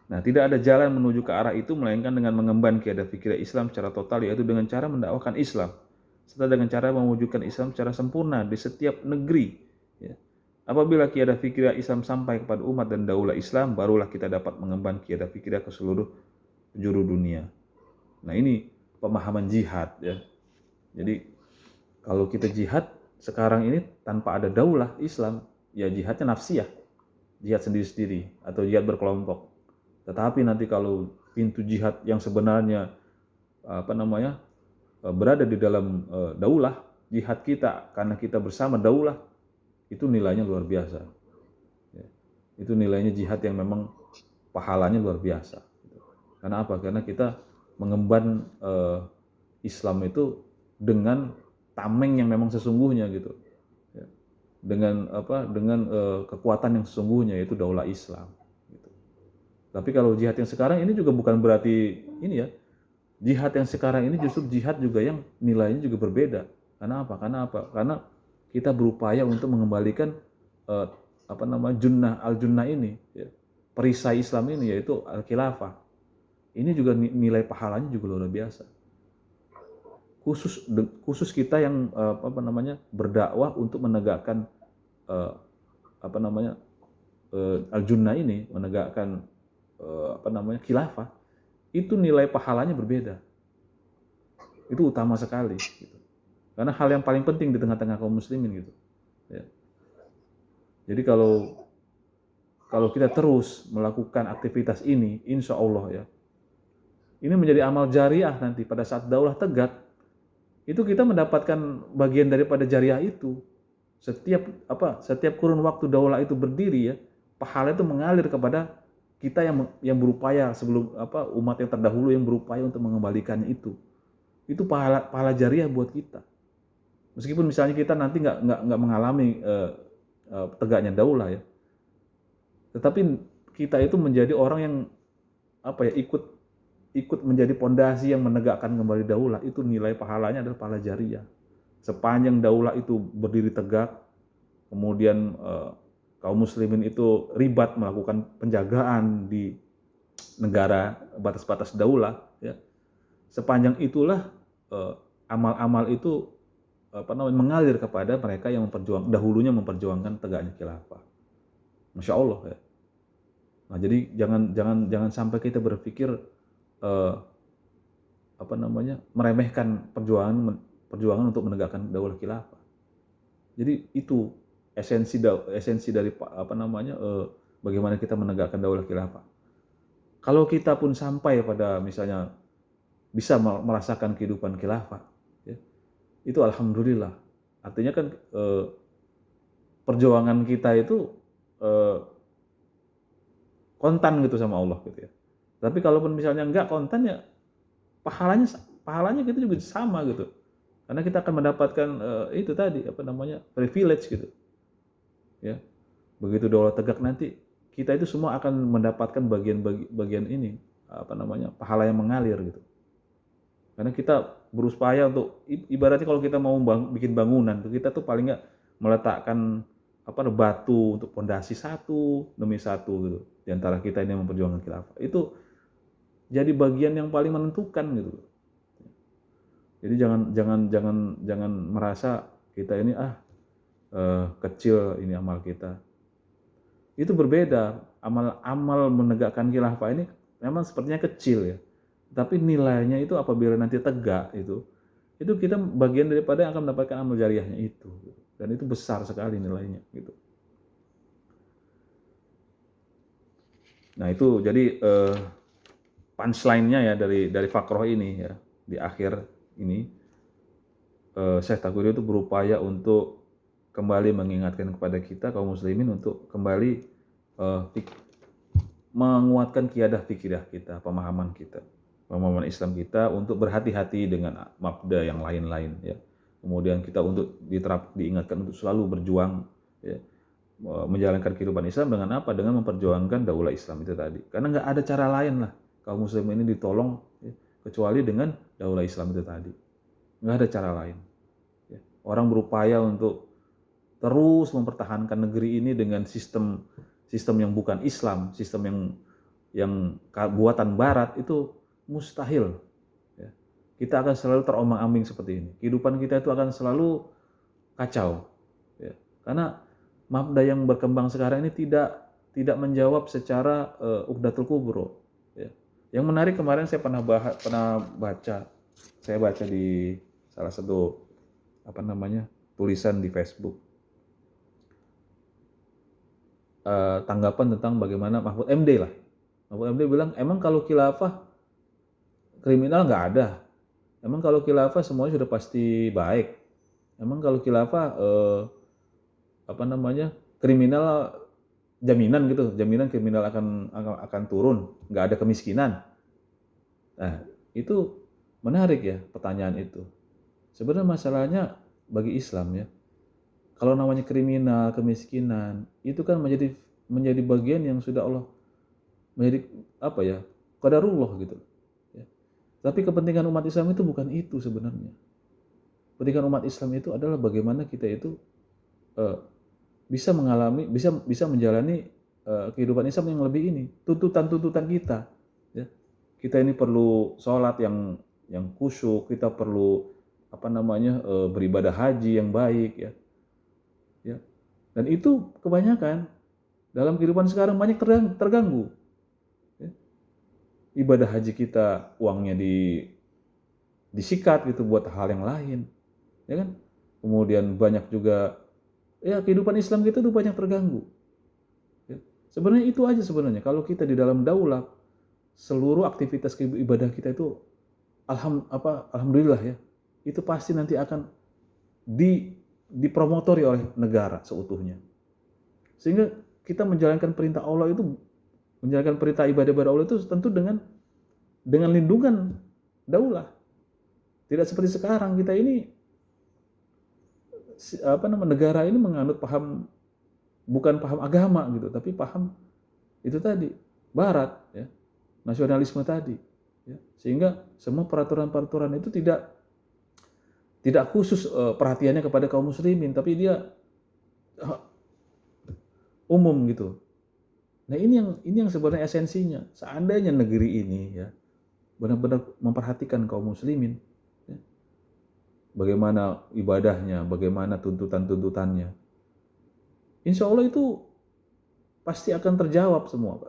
[SPEAKER 2] Nah, tidak ada jalan menuju ke arah itu melainkan dengan mengemban kiadah fikih Islam secara total, yaitu dengan cara mendakwahkan Islam serta dengan cara mewujudkan Islam secara sempurna di setiap negeri ya. Apabila kiadah fikih Islam sampai kepada umat dan daulah Islam, barulah kita dapat mengemban kiadah fikih ke seluruh penjuru dunia. Nah, ini pemahaman jihad ya. Jadi kalau kita jihad sekarang ini tanpa ada daulah Islam, ya jihadnya nafsiyah, jihad sendiri-sendiri atau jihad berkelompok. Tetapi nanti kalau pintu jihad yang sebenarnya berada di dalam daulah, jihad kita karena kita bersama daulah, itu nilainya luar biasa. Ya. Itu nilainya jihad yang memang pahalanya luar biasa. Karena apa? Karena kita mengemban Islam itu dengan tameng yang memang sesungguhnya gitu. Ya. Dengan kekuatan yang sesungguhnya, yaitu daulah Islam. Tapi kalau jihad yang sekarang ini juga bukan berarti ini ya. Jihad yang sekarang ini justru jihad juga yang nilainya juga berbeda. Karena apa? Karena kita berupaya untuk mengembalikan junnah ini, ya. Perisai Islam ini, yaitu al-khilafah. Ini juga nilai pahalanya juga luar biasa. Khusus kita yang berdakwah untuk menegakkan al-junnah ini, menegakkan khilafah, itu nilai pahalanya berbeda. Itu utama sekali gitu. Karena hal yang paling penting di tengah-tengah kaum muslimin gitu ya. Jadi kalau kita terus melakukan aktivitas ini, insya Allah ya, ini menjadi amal jariah nanti pada saat daulah tegak, itu kita mendapatkan bagian daripada jariah itu. Setiap kurun waktu daulah itu berdiri ya, pahala itu mengalir kepada kita yang berupaya sebelum umat yang terdahulu yang berupaya untuk mengembalikannya itu pahala jariah buat kita. Meskipun misalnya kita nanti nggak mengalami tegaknya daulah ya, tetapi kita itu menjadi orang yang ikut menjadi pondasi yang menegakkan kembali daulah, itu nilai pahalanya adalah pahala jariah. Sepanjang daulah itu berdiri tegak, kemudian kaum muslimin itu ribat melakukan penjagaan di negara batas-batas daulah ya. Sepanjang itulah amal-amal itu mengalir kepada mereka yang dahulunya memperjuangkan tegaknya khilafah. Masya Allah ya. Nah, jadi jangan sampai kita berpikir meremehkan perjuangan untuk menegakkan daulah khilafah. Jadi itu esensi dari bagaimana kita menegakkan daulah khilafah. Kalau kita pun sampai pada misalnya bisa merasakan kehidupan khilafah, ya, itu alhamdulillah. Artinya kan perjuangan kita itu kontan gitu sama Allah gitu ya. Tapi kalaupun misalnya enggak kontan ya, pahalanya kita juga sama gitu. Karena kita akan mendapatkan itu tadi privilege gitu. Ya, begitu daulah tegak nanti kita itu semua akan mendapatkan bagian ini pahala yang mengalir gitu. Karena kita berupaya untuk ibaratnya kalau kita mau bikin bangunan, kita tuh paling nggak meletakkan batu untuk pondasi satu demi satu gitu. Di antara kita ini yang memperjuangkan khilafah itu jadi bagian yang paling menentukan gitu. Jadi jangan merasa kita ini kecil ini amal kita. Itu berbeda. Amal menegakkan khilafah ini memang sepertinya kecil ya. Tapi nilainya itu apabila nanti tegak itu kita bagian daripada yang akan mendapatkan amal jariahnya itu. Dan itu besar sekali nilainya gitu. Nah, itu jadi punchline-nya ya dari Fakroh ini ya. Di akhir ini Syekh Taqiyuddin itu berupaya untuk kembali mengingatkan kepada kita kaum muslimin untuk kembali menguatkan kiadah fikirah kita, pemahaman Islam kita untuk berhati-hati dengan mabda yang lain-lain ya. kemudian kita untuk diingatkan untuk selalu berjuang, ya, menjalankan kehidupan Islam dengan apa? Dengan memperjuangkan daulah Islam itu tadi. Karena nggak ada cara lain lah kaum muslim ini ditolong, ya, kecuali dengan daulah Islam itu tadi. Nggak ada cara lain. Ya. Orang berupaya untuk terus mempertahankan negeri ini dengan sistem yang bukan Islam, sistem yang buatan Barat, itu mustahil. Ya. Kita akan selalu terombang-ambing seperti ini. Kehidupan kita itu akan selalu kacau. Ya. Karena mabda yang berkembang sekarang ini tidak menjawab secara Uqdatul Kubro. Ya. Yang menarik kemarin saya pernah baca, saya baca di salah satu tulisan di Facebook, tanggapan tentang bagaimana Mahfud MD lah. Mahfud MD bilang, emang kalau khilafah kriminal nggak ada, emang kalau khilafah semuanya sudah pasti baik, emang kalau khilafah kriminal jaminan gitu, jaminan kriminal akan turun, nggak ada kemiskinan. Nah, itu menarik ya pertanyaan itu. Sebenarnya masalahnya bagi Islam ya, kalau namanya kriminal, kemiskinan, itu kan menjadi bagian yang sudah Allah menjadi qadarullah gitu. Ya. Tapi kepentingan umat Islam itu bukan itu sebenarnya. Kepentingan umat Islam itu adalah bagaimana kita itu bisa menjalani kehidupan Islam yang lebih ini, tuntutan kita. Ya. Kita ini perlu sholat yang khusyuk, kita perlu beribadah haji yang baik ya. Ya. Dan itu kebanyakan dalam kehidupan sekarang banyak terganggu. Ya. Ibadah haji kita uangnya disikat gitu buat hal yang lain, ya kan? Kemudian banyak juga ya kehidupan Islam kita itu banyak terganggu. Ya. Sebenarnya itu aja sebenarnya. Kalau kita di dalam daulah, seluruh aktivitas ibadah kita itu alhamdulillah ya, itu pasti nanti akan dipromotori oleh negara seutuhnya. Sehingga kita menjalankan perintah Allah itu, menjalankan perintah ibadah Allah itu tentu dengan lindungan daulah. Tidak seperti sekarang kita ini negara ini menganut bukan paham agama gitu, tapi paham itu tadi Barat ya, nasionalisme tadi ya. Sehingga semua peraturan itu tidak khusus perhatiannya kepada kaum muslimin, tapi dia umum gitu. Nah, ini yang sebenarnya esensinya. Seandainya negeri ini ya benar-benar memperhatikan kaum muslimin, ya, bagaimana ibadahnya, bagaimana tuntutannya, insya Allah itu pasti akan terjawab semua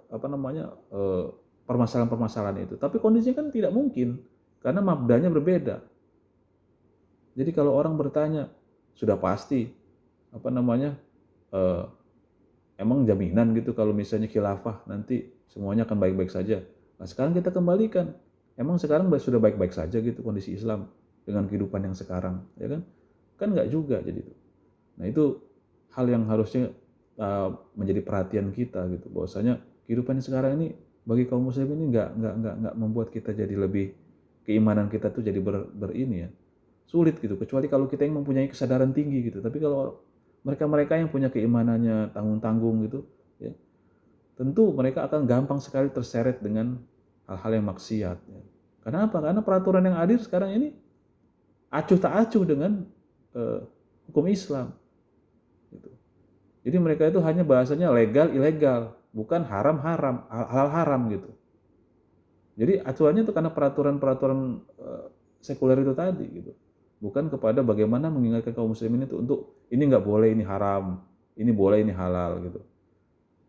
[SPEAKER 2] permasalahan-permasalahan itu. Tapi kondisinya kan tidak mungkin karena mabdanya berbeda. Jadi kalau orang bertanya, sudah pasti emang jaminan gitu kalau misalnya khilafah nanti semuanya akan baik-baik saja. Nah, sekarang kita kembalikan, emang sekarang sudah baik-baik saja gitu kondisi Islam dengan kehidupan yang sekarang, ya kan? Kan nggak juga jadi itu. Nah, itu hal yang harusnya menjadi perhatian kita gitu, bahwasanya kehidupan yang sekarang ini bagi kaum muslim ini nggak membuat kita jadi lebih, keimanan kita tuh jadi berini ya. Sulit gitu, kecuali kalau kita yang mempunyai kesadaran tinggi gitu. Tapi kalau mereka yang punya keimanannya tanggung-tanggung gitu ya, tentu mereka akan gampang sekali terseret dengan hal-hal yang maksiat ya. Kenapa? Karena peraturan yang adil sekarang ini acuh tak acuh dengan hukum Islam gitu. Jadi mereka itu hanya bahasanya legal ilegal, bukan haram halal haram gitu. Jadi acuannya itu karena peraturan sekuler itu tadi gitu. Bukan kepada bagaimana mengingatkan kaum muslimin itu untuk ini nggak boleh, ini haram, ini boleh, ini halal gitu.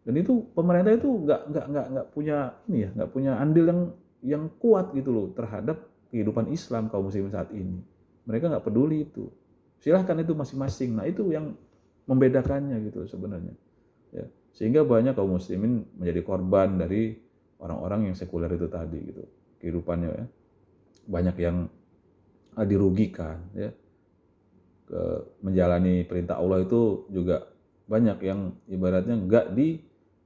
[SPEAKER 2] Dan itu pemerintah itu nggak punya andil yang kuat gitu loh terhadap kehidupan Islam kaum muslimin saat ini. Mereka nggak peduli itu. Silahkan itu masing-masing. Nah, itu yang membedakannya gitu sebenarnya. Ya. Sehingga banyak kaum muslimin menjadi korban dari orang-orang yang sekuler itu tadi gitu. Kehidupannya ya. Banyak yang dirugikan ya. Menjalani perintah Allah itu juga banyak yang ibaratnya enggak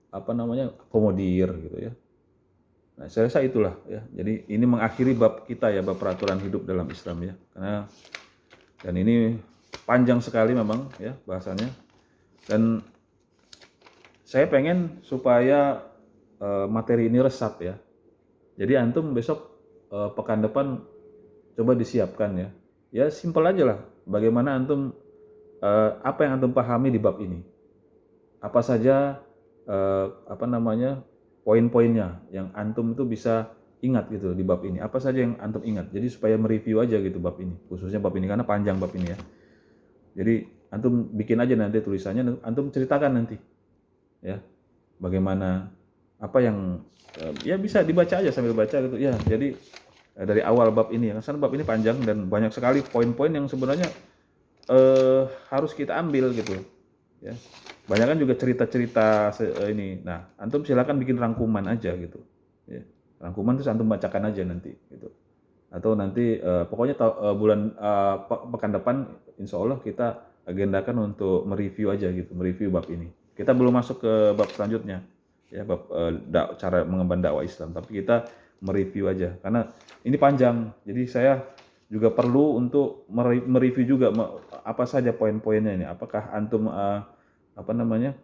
[SPEAKER 2] akomodir gitu ya. Nah, saya rasa itulah ya. Jadi ini mengakhiri bab kita ya, bab peraturan hidup dalam Islam ya. Karena Dan ini panjang sekali memang ya bahasanya. Dan saya pengen supaya materi ini resap ya. Jadi antum besok pekan depan coba disiapkan ya. Ya simpel aja lah. Bagaimana antum apa yang antum pahami di bab ini? Apa saja poin-poinnya yang antum itu bisa ingat gitu di bab ini. Apa saja yang antum ingat. Jadi supaya mereview aja gitu bab ini, khususnya bab ini karena panjang bab ini ya. Jadi antum bikin aja nanti tulisannya, antum ceritakan nanti ya bagaimana apa yang ya bisa dibaca aja sambil baca gitu ya. Jadi dari awal bab ini ya, karena bab ini panjang dan banyak sekali poin-poin yang sebenarnya harus kita ambil gitu ya. Banyak kan juga cerita-cerita ini. Nah, antum silakan bikin rangkuman aja gitu ya. Rangkuman terus antum bacakan aja nanti gitu. Atau nanti pokoknya pekan depan insya Allah kita agendakan untuk mereview aja gitu, mereview bab ini. Kita belum masuk ke bab selanjutnya ya, bab cara mengemban dakwah Islam, tapi kita mereview aja karena ini panjang. Jadi saya juga perlu untuk mereview juga apa saja poin-poinnya ini. Apakah antum pemahamannya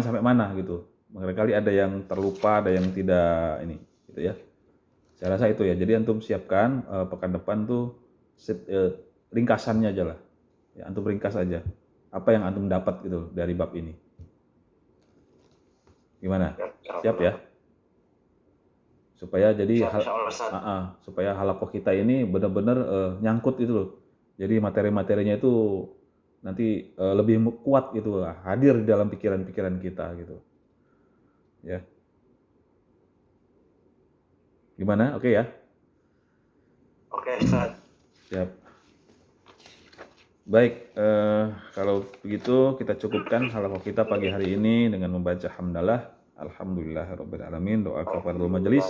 [SPEAKER 2] sampai mana gitu. Barangkali ada yang terlupa, ada yang tidak ini gitu ya. Saya rasa itu ya. Jadi antum siapkan pekan depan tuh ringkasannya aja lah. Ya, antum ringkas aja. Apa yang antum dapat gitu dari bab ini. Gimana? Siap ya? Supaya jadi supaya halakoh kita ini benar-benar nyangkut gitu loh. Jadi materi-materinya itu nanti lebih kuat gitu, hadir di dalam pikiran-pikiran kita gitu. Ya. Gimana? Oke ya?
[SPEAKER 1] Oke, Ustaz.
[SPEAKER 2] Siap. Baik, kalau begitu kita cukupkan halakoh kita pagi hari ini dengan membaca hamdalah. Alhamdulillahirabbil alamin. Doa kafaratul majelis.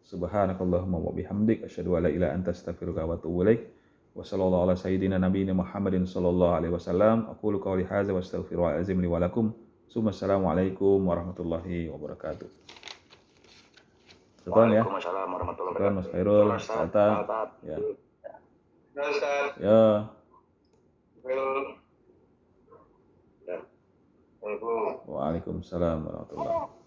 [SPEAKER 2] Subhanakallahumma wa bihamdik asyhadu an la ilaha illa anta astaghfiruka wa atubu ilaik. Wa sallallahu ala sayyidina nabiyina Muhammadin sallallahu alaihi wasallam. Aqulu qouli hadza wa astaghfirullahal azim li wa lakum. Assalamualaikum warahmatullahi wabarakatuh. Syukran ya.
[SPEAKER 1] Waalaikumsalam warahmatullahi
[SPEAKER 2] Syukran
[SPEAKER 1] wabarakatuh.
[SPEAKER 2] Mas Khairul.
[SPEAKER 1] Ustaz.
[SPEAKER 2] Ustaz. Ya.
[SPEAKER 3] Ustaz.
[SPEAKER 2] Ya.
[SPEAKER 3] Ya.
[SPEAKER 2] Waalaikumsalam warahmatullahi wabarakatuh.